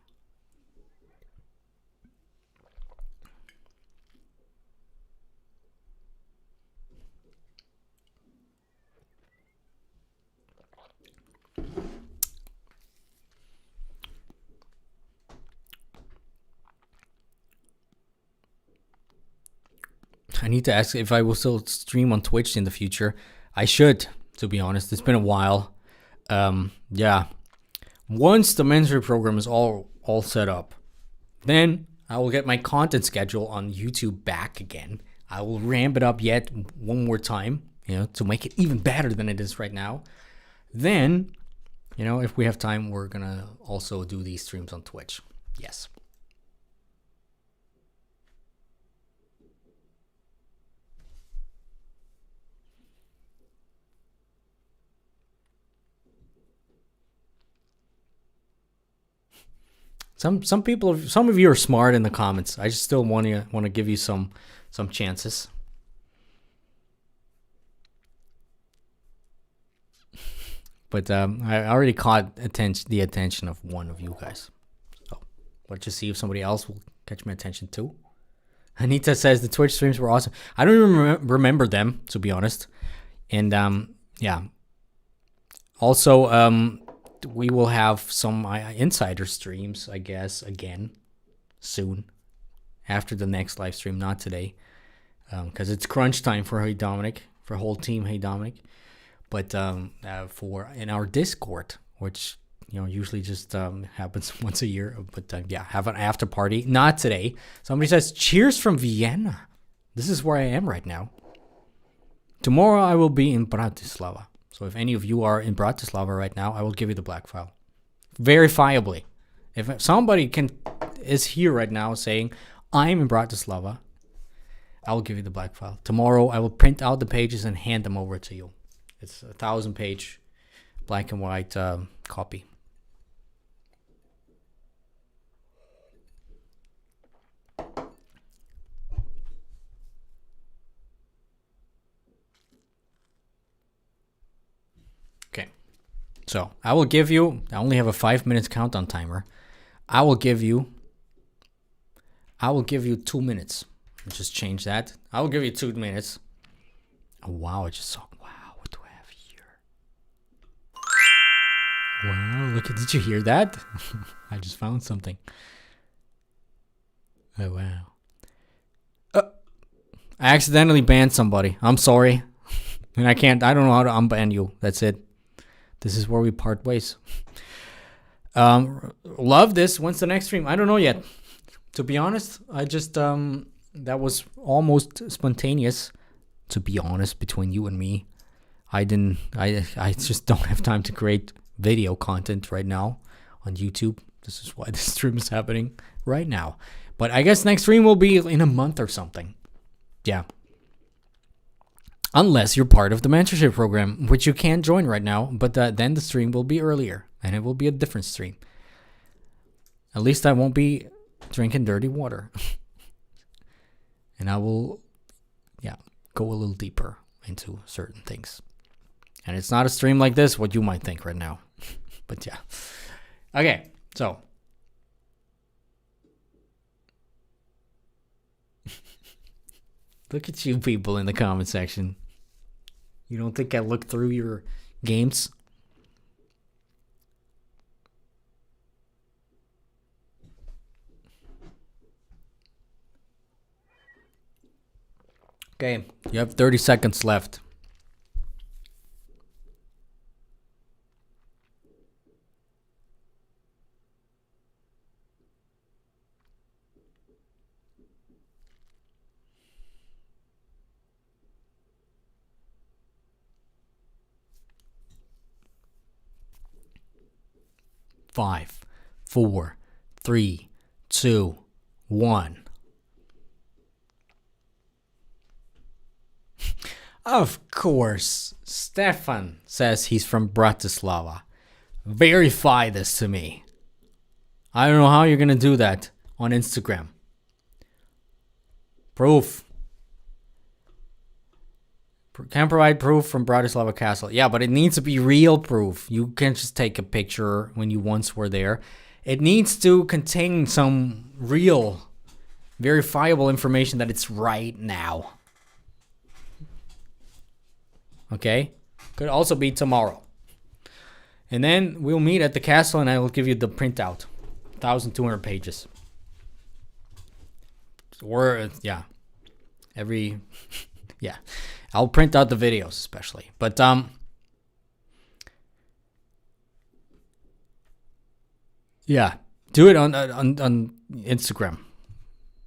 I need to ask if I will still stream on Twitch in the future. I should, to be honest. It's been a while. Yeah. Once the mentoring program is all set up, then I will get my content schedule on YouTube back again. I will ramp it up yet one more time, to make it even better than it is right now. Then, if we have time, we're gonna also do these streams on Twitch. Yes. Some of you are smart in the comments. I just still want to give you some chances. But I already caught the attention of one of you guys. So let's just see if somebody else will catch my attention too. Anita says the Twitch streams were awesome. I don't even remember them, to be honest. And yeah. Also, we will have some insider streams, I guess, again soon after the next live stream, not today, because it's crunch time for heyDominik, for whole team heyDominik. But for in our Discord, which usually just happens once a year. But yeah, have an after party. Not today. Somebody says, "Cheers from Vienna." This is where I am right now. Tomorrow I will be in Bratislava. So if any of you are in Bratislava right now, I will give you the BlackFile. Verifiably. If somebody is here right now saying, I'm in Bratislava, I will give you the BlackFile. Tomorrow I will print out the pages and hand them over to you. It's a 1,000-page black and white copy. So I will give you, I only have a 5 minutes countdown timer. I will give you 2 minutes. Let's just change that. I will give you 2 minutes. Oh, wow, I just saw, wow, what do I have here? Wow, did you hear that? I just found something. Oh, wow. I accidentally banned somebody. I'm sorry. And I don't know how to unban you. That's it. This is where we part ways. Love this. When's the next stream? I don't know yet. To be honest, I just that was almost spontaneous. To be honest, between you and me, I just don't have time to create video content right now on YouTube. This is why this stream is happening right now. But I guess next stream will be in a month or something. Yeah. Unless you're part of the mentorship program, which you can't join right now, but then the stream will be earlier, and it will be a different stream. At least I won't be drinking dirty water. And I will, go a little deeper into certain things. And it's not a stream like this, what you might think right now. But yeah. Okay, so. Look at you people in the comment section. You don't think I look through your games? Okay, you have 30 seconds left. Five, 4, 3, 2, 1. Of course, Stefan says he's from Bratislava. Verify this to me. I don't know how you're going to do that on Instagram. Proof. Can provide proof from Bratislava Castle. Yeah, but it needs to be real proof. You can't just take a picture when you once were there. It needs to contain some real, verifiable information that it's right now. Okay? Could also be tomorrow. And then we'll meet at the castle and I will give you the printout. 1,200 pages. Or, yeah. Yeah. I'll print out the videos especially. But, yeah. Do it on Instagram.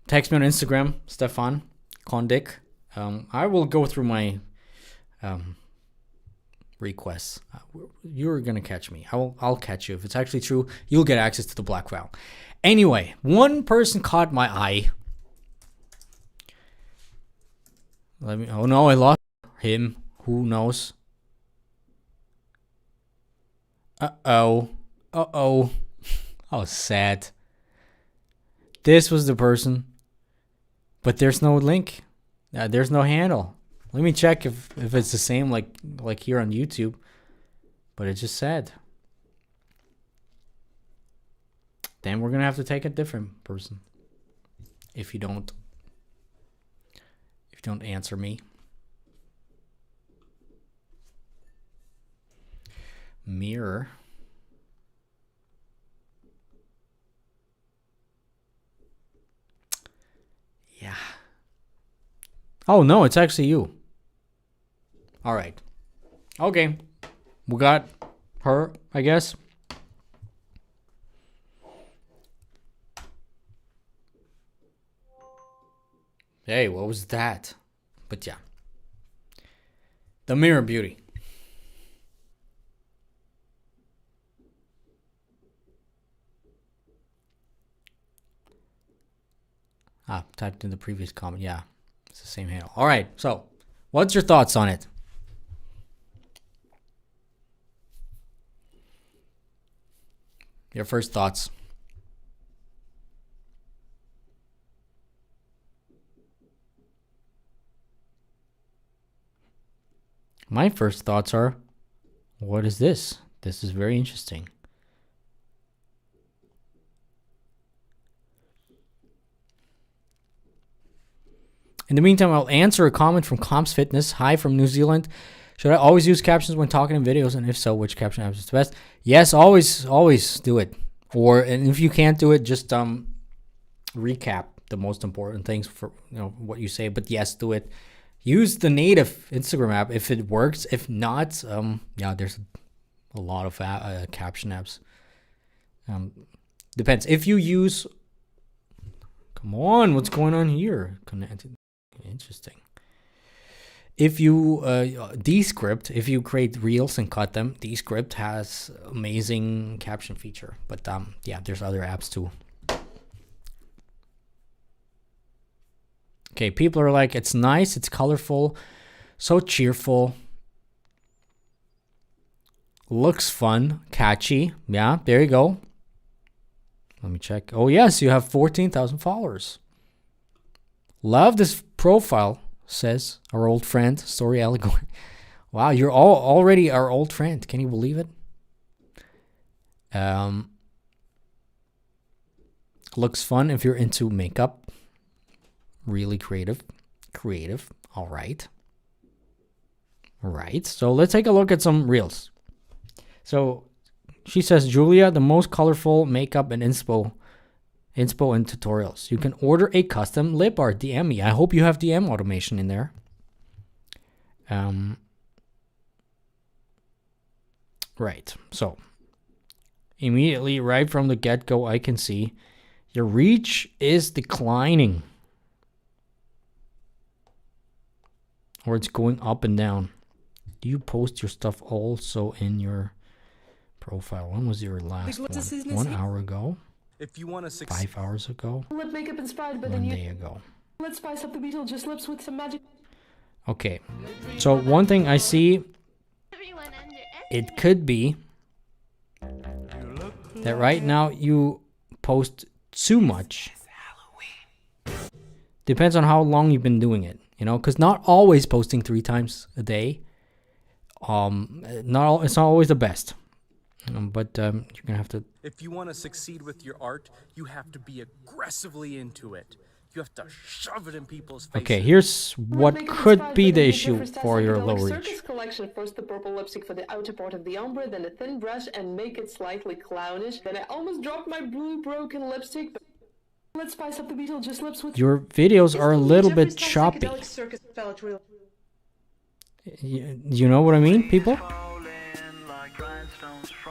Text me on Instagram, Stefan Kondik. I will go through my requests. You're gonna catch me. I'll catch you. If it's actually true, you'll get access to the BlackFile. Anyway, one person caught my eye. Oh no, I lost him. Who knows? Uh-oh. Uh-oh. Oh, sad. This was the person. But there's no link. There's no handle. Let me check if it's the same like here on YouTube. But it just said. Then we're going to have to take a different person. If you don't answer me. Mirror. Yeah. Oh, no, it's actually you. All right. Okay. We got her, I guess. Hey, what was that? But yeah. The Mirror Beauty. Typed in the previous comment. Yeah, it's the same handle. All right, so what's your thoughts on it? Your first thoughts. My first thoughts are, what is this? This is very interesting. In the meantime, I'll answer a comment from Comps Fitness. Hi from New Zealand. Should I always use captions when talking in videos? And if so, which caption app is the best? Yes, always do it. And if you can't do it, just recap the most important things for what you say. But yes, do it. Use the native Instagram app if it works. If not, yeah, there's a lot of caption apps. Depends. If you use, come on, what's going on here? Connected. Interesting. If you Descript, if you create reels and cut them, Descript has amazing caption feature. But yeah, there's other apps too. Okay, people are like, it's nice, it's colorful, so cheerful, looks fun, catchy. Yeah, there you go. Let me check. Oh yes, you have 14,000 followers. Love this profile, says our old friend, Story Allegory. Wow, you're already our old friend. Can you believe it? Looks fun if you're into makeup. Really creative. All right. So let's take a look at some reels. So she says, Julia, the most colorful makeup and inspo and tutorials. You can order a custom lip art. DM me. I hope you have DM automation in there. Right. So immediately, right from the get-go, I can see your reach is declining. Or it's going up and down. Do you post your stuff also in your profile? When was your last one? 1 hour ago? If you want to 5 hours ago? Lip makeup inspired, but 1 day ago. let's spice up the Beetlejuice lips with some magic. Okay. So one thing I see, it could be that right now you post too much. Depends on how long you've been doing it, you know, because not always posting 3 times a day. It's not always the best, but you're gonna have to. If you want to succeed with your art, you have to be aggressively into it. You have to shove it in people's faces. Okay, here's what could be the issue for your low reach. Circus collection. First the purple lipstick for the outer part of the ombre, then a thin brush and make it slightly clownish. Then I almost dropped my blue broken lipstick. But let's spice up the Beetlejuice lips with. Your videos are a little bit choppy. You know what I mean, people?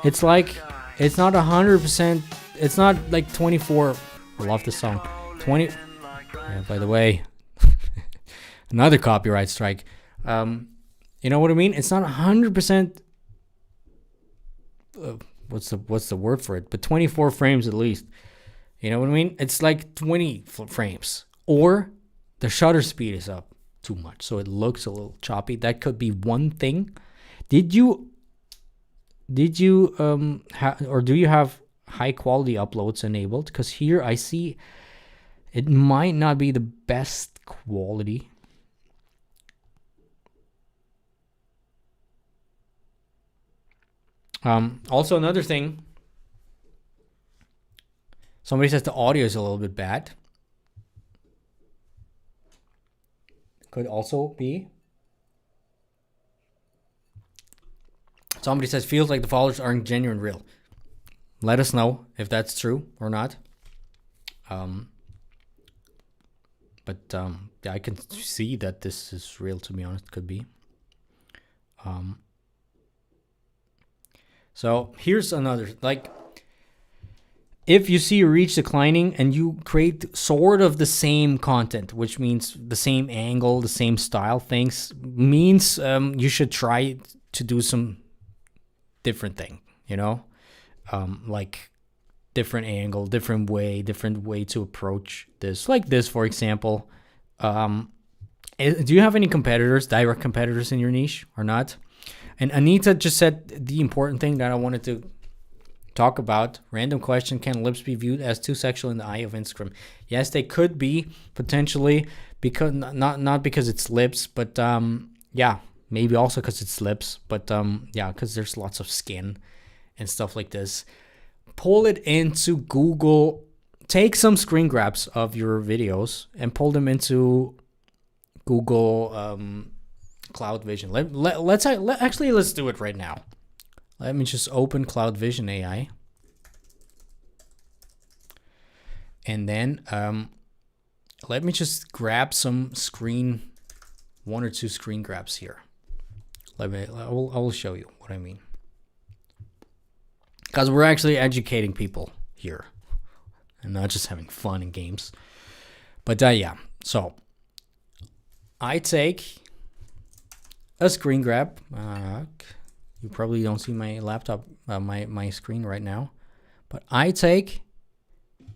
It's like, it's not 100%, it's not like 24, I love this song, 20, yeah, by the way, another copyright strike. You know what I mean? It's not 100%, what's the word for it? But 24 frames at least. You know what I mean? It's like 20 frames. Or the shutter speed is up too much, so it looks a little choppy. That could be one thing. Did you or do you have high quality uploads enabled? Because here I see it might not be the best quality. Also another thing, somebody says the audio is a little bit bad. Could also be. Somebody says feels like the followers aren't genuine real. Let us know if that's true or not. Yeah, I can see that this is real, to be honest. Could be. So here's another, like, if you see your reach declining and you create sort of the same content, which means the same angle, the same style things, means you should try to do some different thing, you know, like different angle, different way to approach this. Like this, for example. Do you have any competitors, direct competitors in your niche or not? And Anita just said the important thing that I wanted to talk about. Random question: can lips be viewed as too sexual in the eye of Instagram? Yes, they could be potentially, because not because it's lips, but yeah, maybe also because it's lips, but yeah, because there's lots of skin and stuff like this. Pull it into Google. Take some screen grabs of your videos and pull them into Google Cloud Vision. Let's do it right now. Let me just open Cloud Vision AI. And then let me just grab some one or two screen grabs here. I will show you what I mean. Because we're actually educating people here and not just having fun and games. But yeah, so I take a screen grab. You probably don't see my laptop, my screen right now. But I take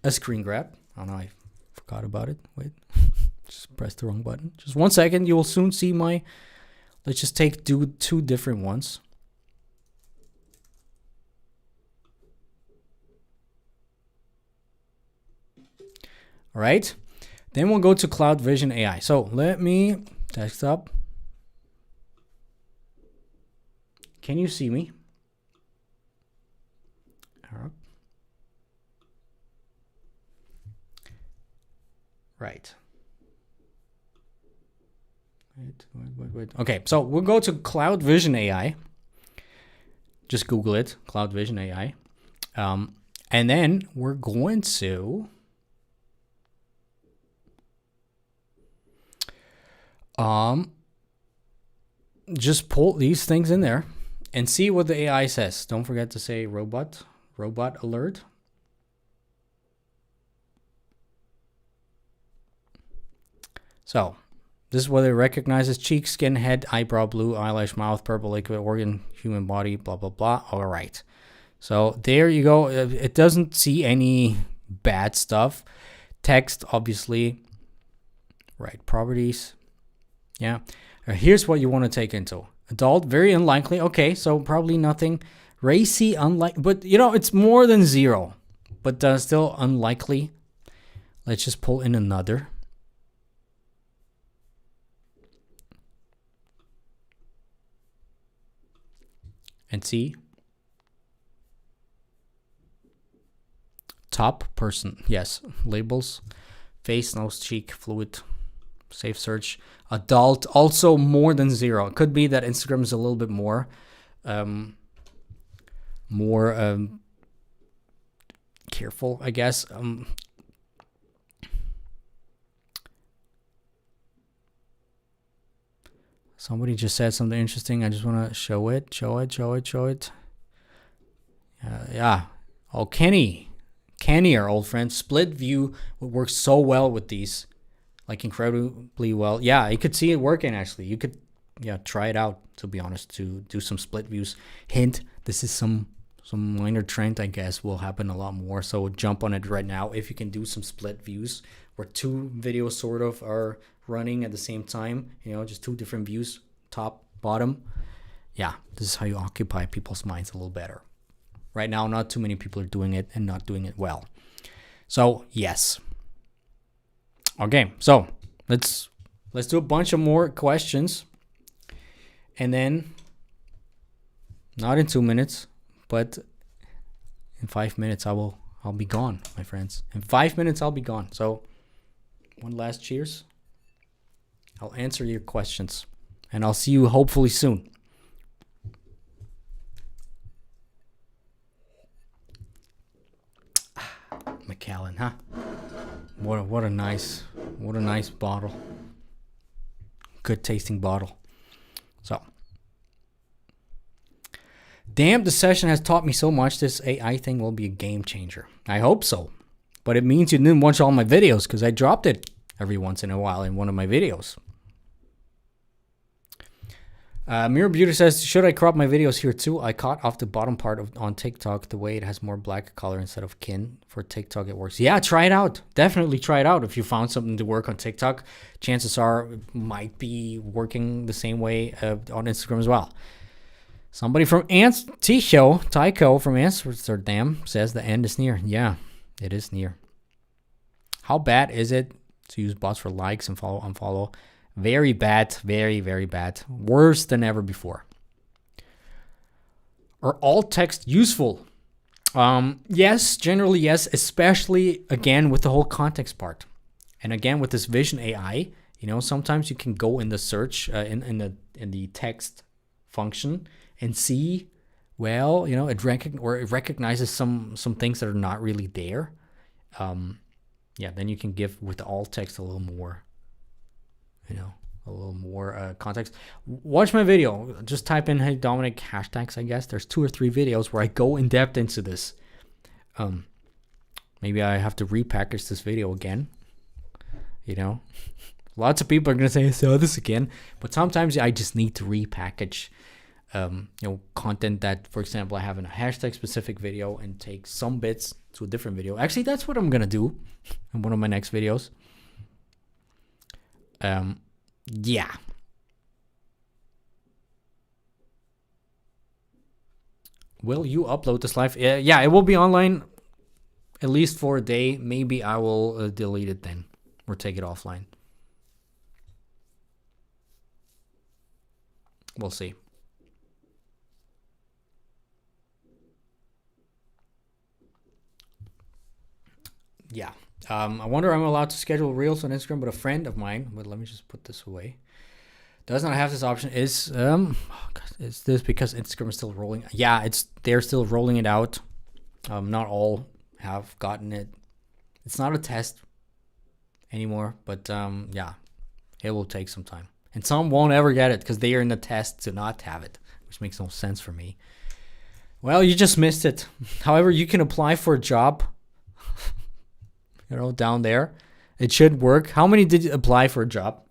a screen grab. Oh no, I forgot about it. Wait, just pressed the wrong button. Just 1 second, you will soon see my, let's just do two different ones. All right, then we'll go to Cloud Vision AI. So let me desktop. Can you see me? Right. Wait. Okay, so we'll go to Cloud Vision AI. Just Google it, Cloud Vision AI. And then we're going to just pull these things in there and see what the AI says. Don't forget to say robot alert. So this is what it recognizes: cheek, skin, head, eyebrow, blue, eyelash, mouth, purple, liquid, organ, human body, blah, blah, blah. All right. So there you go. It doesn't see any bad stuff. Text, obviously. Right, properties. Yeah. Here's what you want to take into. Adult, very unlikely. Okay, so probably nothing. Racy, unlikely. But, you know, it's more than 0. But still unlikely. Let's just pull in another. And see. Top person. Yes. Labels. Face, nose, cheek, fluid. Safe search. Adult, also more than 0. It could be that Instagram is a little bit more careful, I guess. Somebody just said something interesting. I just want to show it. Yeah. Oh, Kenny, our old friend. Split view works so well with these. Like incredibly well. Yeah, you could see it working actually. You could try it out, to be honest, to do some split views. Hint, this is some minor trend, I guess, will happen a lot more. So jump on it right now if you can do some split views where 2 videos sort of are running at the same time, you know, just 2 different views, top, bottom. Yeah, this is how you occupy people's minds a little better. Right now, not too many people are doing it and not doing it well. So, yes. Okay, so let's do a bunch of more questions. And then, not in 2 minutes, but in 5 minutes I'll be gone, my friends. In 5 minutes I'll be gone. So, one last cheers. I'll answer your questions. And I'll see you hopefully soon. Macallan, huh? What a nice bottle. Good tasting bottle. So, damn, the session has taught me so much. This AI thing will be a game changer. I hope so. But it means you didn't watch all my videos because I dropped it every once in a while in one of my videos. Mirror Beauty says, should I crop my videos here too? I caught off the bottom part on TikTok the way it has more black color instead of kin. For TikTok it works. Yeah, try it out. Definitely try it out. If you found something to work on TikTok, chances are it might be working the same way on Instagram as well. Somebody from Tycho from Amsterdam says the end is near. Yeah, it is near. How bad is it to use bots for likes and unfollow? Very bad, very, very bad. Worse than ever before. Are alt text useful? Yes, generally yes, especially again with the whole context part. And again with this vision AI, you know, sometimes you can go in the search in the text function and see, well, you know, it recognizes some things that are not really there. Yeah, then you can give with the alt text a little more, you know, a little more context. Watch my video. Just type in heyDominik hashtags, I guess. There's 2 or 3 videos where I go in depth into this. Maybe I have to repackage this video again. You know, lots of people are going to say, I saw this again. But sometimes I just need to repackage, you know, content that, for example, I have in a hashtag specific video and take some bits to a different video. Actually, that's what I'm going to do in one of my next videos. Yeah. Will you upload this live? Yeah, it will be online at least for a day. Maybe I will delete it then or take it offline. We'll see. Yeah. I wonder I'm allowed to schedule reels on Instagram, but a friend of mine, but let me just put this away, does not have this option. Is this because Instagram is still rolling? Yeah, they're still rolling it out. Not all have gotten it. It's not a test anymore, but yeah, it will take some time. And some won't ever get it because they are in the test to not have it, which makes no sense for me. Well, you just missed it. However, you can apply for a job, down there. It should work. How many did you apply for a job?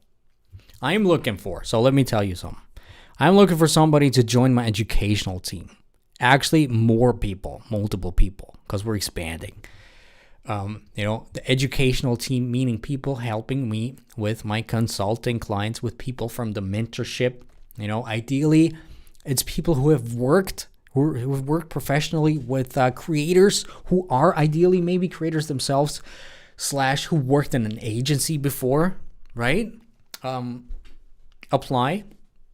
I'm looking for, so let me tell you something. I'm looking for somebody to join my educational team. Actually, more people, multiple people, because we're expanding. The educational team, meaning people helping me with my consulting clients, with people from the mentorship. Ideally, it's people who have worked professionally with creators who are ideally maybe creators themselves, / who worked in an agency before, right? Apply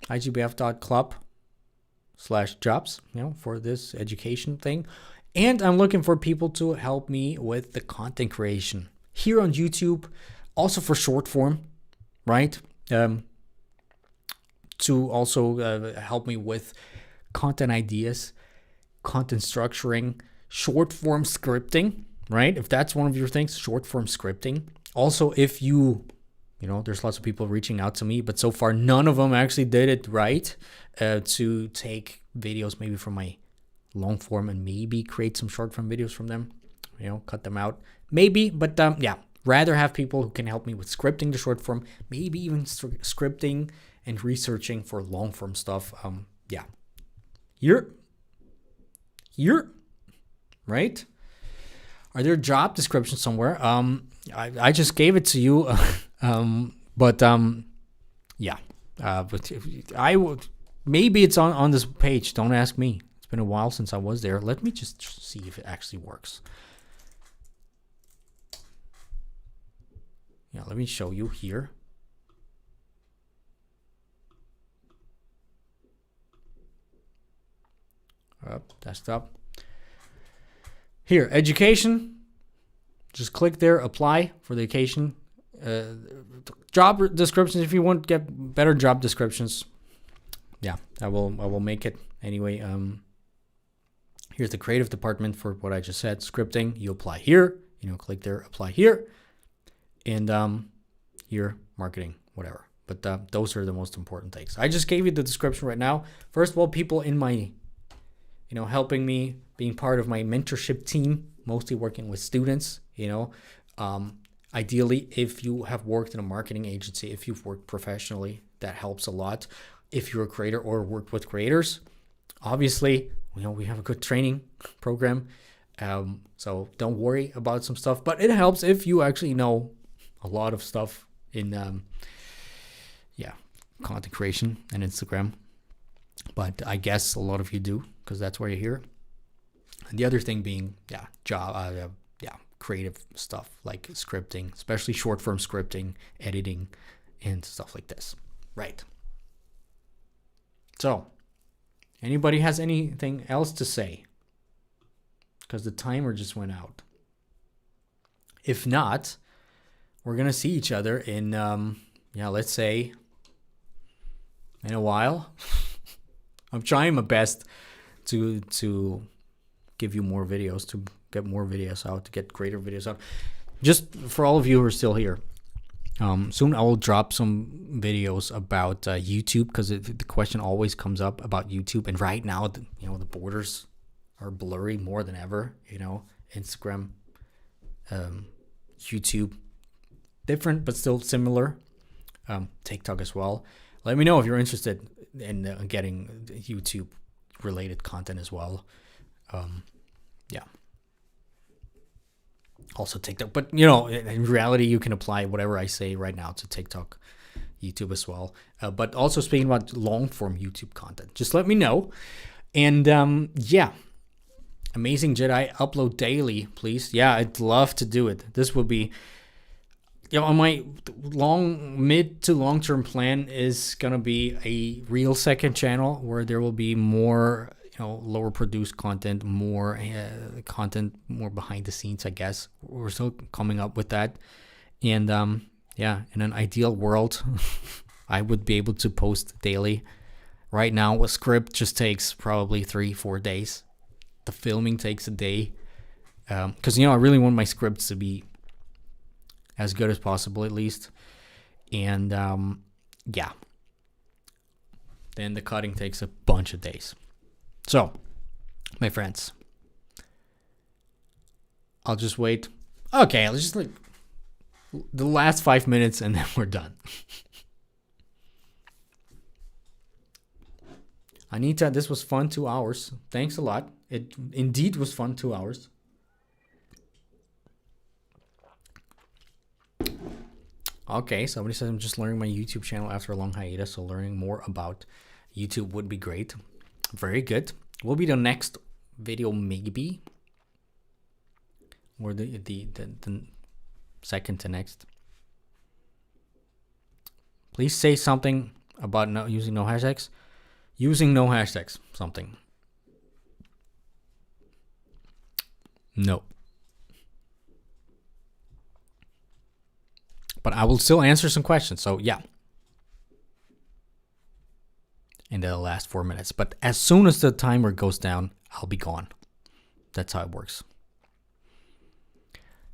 igbf.club/jobs, for this education thing. And I'm looking for people to help me with the content creation here on YouTube, also for short form, right? To also help me with content ideas, content structuring, short form scripting, right? If that's one of your things, short form scripting. Also, if there's lots of people reaching out to me, but so far none of them actually did it right, to take videos maybe from my long form and maybe create some short form videos from them, cut them out. Maybe, but rather have people who can help me with scripting the short form, maybe even scripting and researching for long form stuff. Here, right? Are there job descriptions somewhere? I just gave it to you. But I would, maybe it's on this page. Don't ask me. It's been a while since I was there. Let me just see if it actually works. Yeah, let me show you here. Desktop. Here, education. Just click there, apply for the education. Job descriptions, if you want to get better job descriptions, I will make it anyway. Here's the creative department for what I just said. Scripting, you apply here, click there, apply here, and here, marketing, whatever. But those are the most important things. I just gave you the description right now. First of all, people in my helping me, being part of my mentorship team, mostly working with students, ideally, if you have worked in a marketing agency, if you've worked professionally, that helps a lot. If you're a creator or worked with creators, obviously, we have a good training program. So don't worry about some stuff, but it helps if you actually know a lot of stuff in, content creation and Instagram. But I guess a lot of you do, because that's why you're here. And the other thing being, creative stuff like scripting, especially short form scripting, editing, and stuff like this. Right. So, anybody has anything else to say? Because the timer just went out. If not, we're going to see each other in, let's say, in a while. I'm trying my best to give you more videos, to get more videos out, to get greater videos out. Just for all of you who are still here, soon I will drop some videos about YouTube, because the question always comes up about YouTube. And right now, the borders are blurry more than ever. Instagram, YouTube, different but still similar. TikTok as well. Let me know if you're interested in getting YouTube related content as well. Also TikTok, but in reality, you can apply whatever I say right now to TikTok, YouTube as well. But also speaking about long form YouTube content, just let me know. And Amazing Jedi, upload daily, please. Yeah, I'd love to do it. This will be, on my mid to long term plan is gonna be a real second channel where there will be more lower produced content, more content, more behind the scenes, I guess. We're still coming up with that. And in an ideal world, I would be able to post daily. Right now, a script just takes probably 3-4 days. The filming takes a day. Because, I really want my scripts to be as good as possible, at least. And, then the cutting takes a bunch of days. So, my friends, I'll just wait. Okay, I'll just like the last 5 minutes and then we're done. Anita, this was fun, 2 hours. Thanks a lot. It indeed was fun, 2 hours. Okay, somebody says I'm just learning my YouTube channel after a long hiatus, so learning more about YouTube would be great. Very good. Will be the next video maybe, or the second to next. Please say something about using no hashtags. Using no hashtags, something. No. But I will still answer some questions, so yeah. In the last 4 minutes. But as soon as the timer goes down, I'll be gone. That's how it works.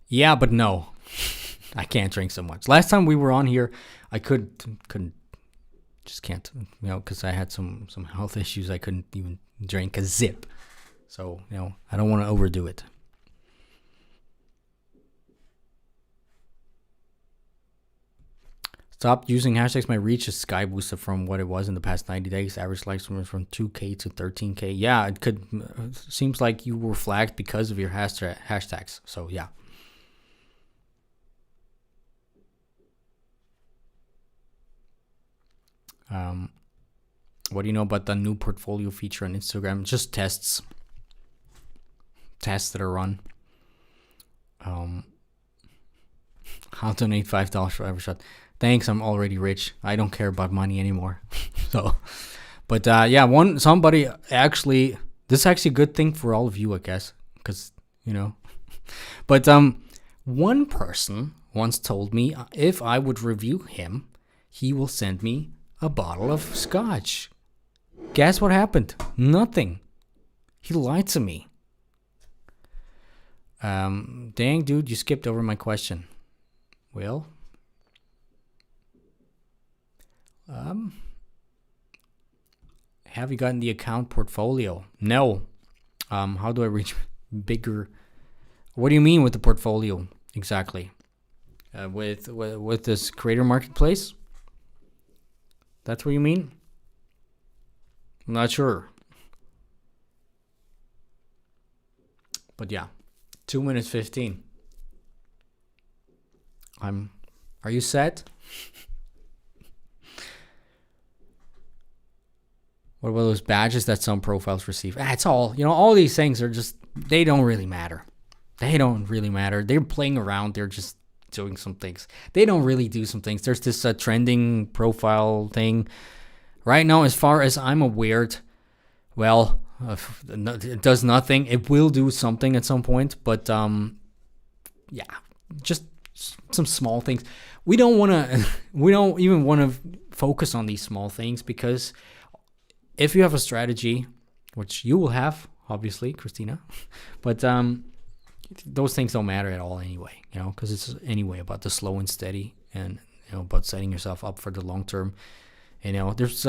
Yeah, but no. I can't drink so much. Last time we were on here, I couldn't. Just can't, because I had some health issues. I couldn't even drink a zip. So, I don't want to overdo it. Stop using hashtags. My reach is sky boosted from what it was in the past 90 days. Average likes went from 2K to 13K. Yeah, it could. Seems like you were flagged because of your hashtags. So, yeah. What do you know about the new portfolio feature on Instagram? Just tests that are run. I'll donate $5 for every shot. Thanks, I'm already rich. I don't care about money anymore. So, but yeah, somebody actually, this is actually a good thing for all of you, I guess, because But one person once told me if I would review him, he will send me a bottle of scotch. Guess what happened? Nothing. He lied to me. Dang, dude, you skipped over my question. Well, have you gotten the account portfolio? No. How do I reach bigger? What do you mean with the portfolio exactly? With this creator marketplace? That's what you mean? I'm not sure. But yeah, 2 minutes 15. Are you set? What about those badges that some profiles receive? It's all, all these things are just, they don't really matter. They don't really matter. They're playing around. They're just doing some things. They don't really do some things. There's this trending profile thing. Right now, as far as I'm aware, well, it does nothing. It will do something at some point, but yeah, just some small things. We don't even want to focus on these small things, because if you have a strategy, which you will have, obviously, Christina, but those things don't matter at all anyway, because it's anyway about the slow and steady, and about setting yourself up for the long term. There's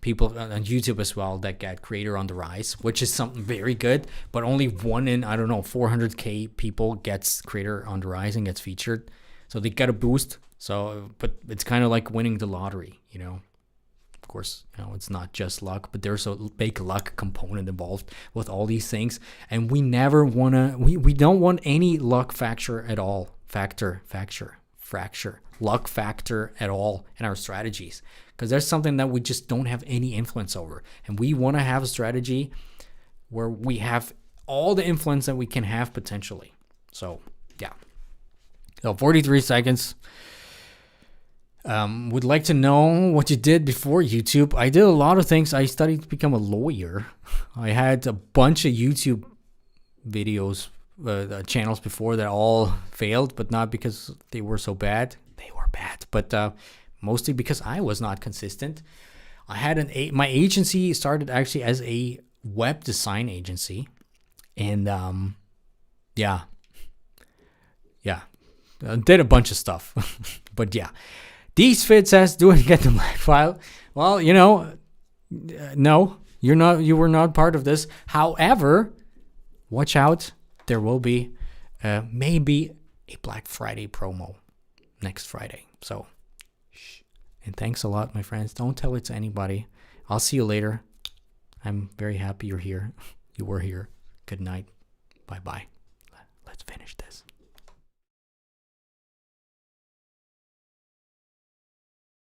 people on YouTube as well that get creator on the rise, which is something very good, but only 1 in 400k people gets creator on the rise and gets featured, so they get a boost. So, but it's kind of like winning the lottery, Of course, it's not just luck, but there's a big luck component involved with all these things, and we never we don't want any luck factor at all. Luck factor at all in our strategies, because there's something that we just don't have any influence over, and we want to have a strategy where we have all the influence that we can have potentially. So yeah, so 43 seconds. Would like to know what you did before YouTube. I did a lot of things. I studied to become a lawyer. I had a bunch of YouTube videos, channels before that all failed, but not because they were so bad. They were bad, but mostly because I was not consistent. I had my agency started actually as a web design agency, and yeah, did a bunch of stuff, but yeah. These Fit says, do I get the BlackFile? Well, No, you're not. You were not part of this. However, watch out. There will be maybe a Black Friday promo next Friday. So, shh. And thanks a lot, my friends. Don't tell it to anybody. I'll see you later. I'm very happy you're here. You were here. Good night. Bye-bye. Let's finish this.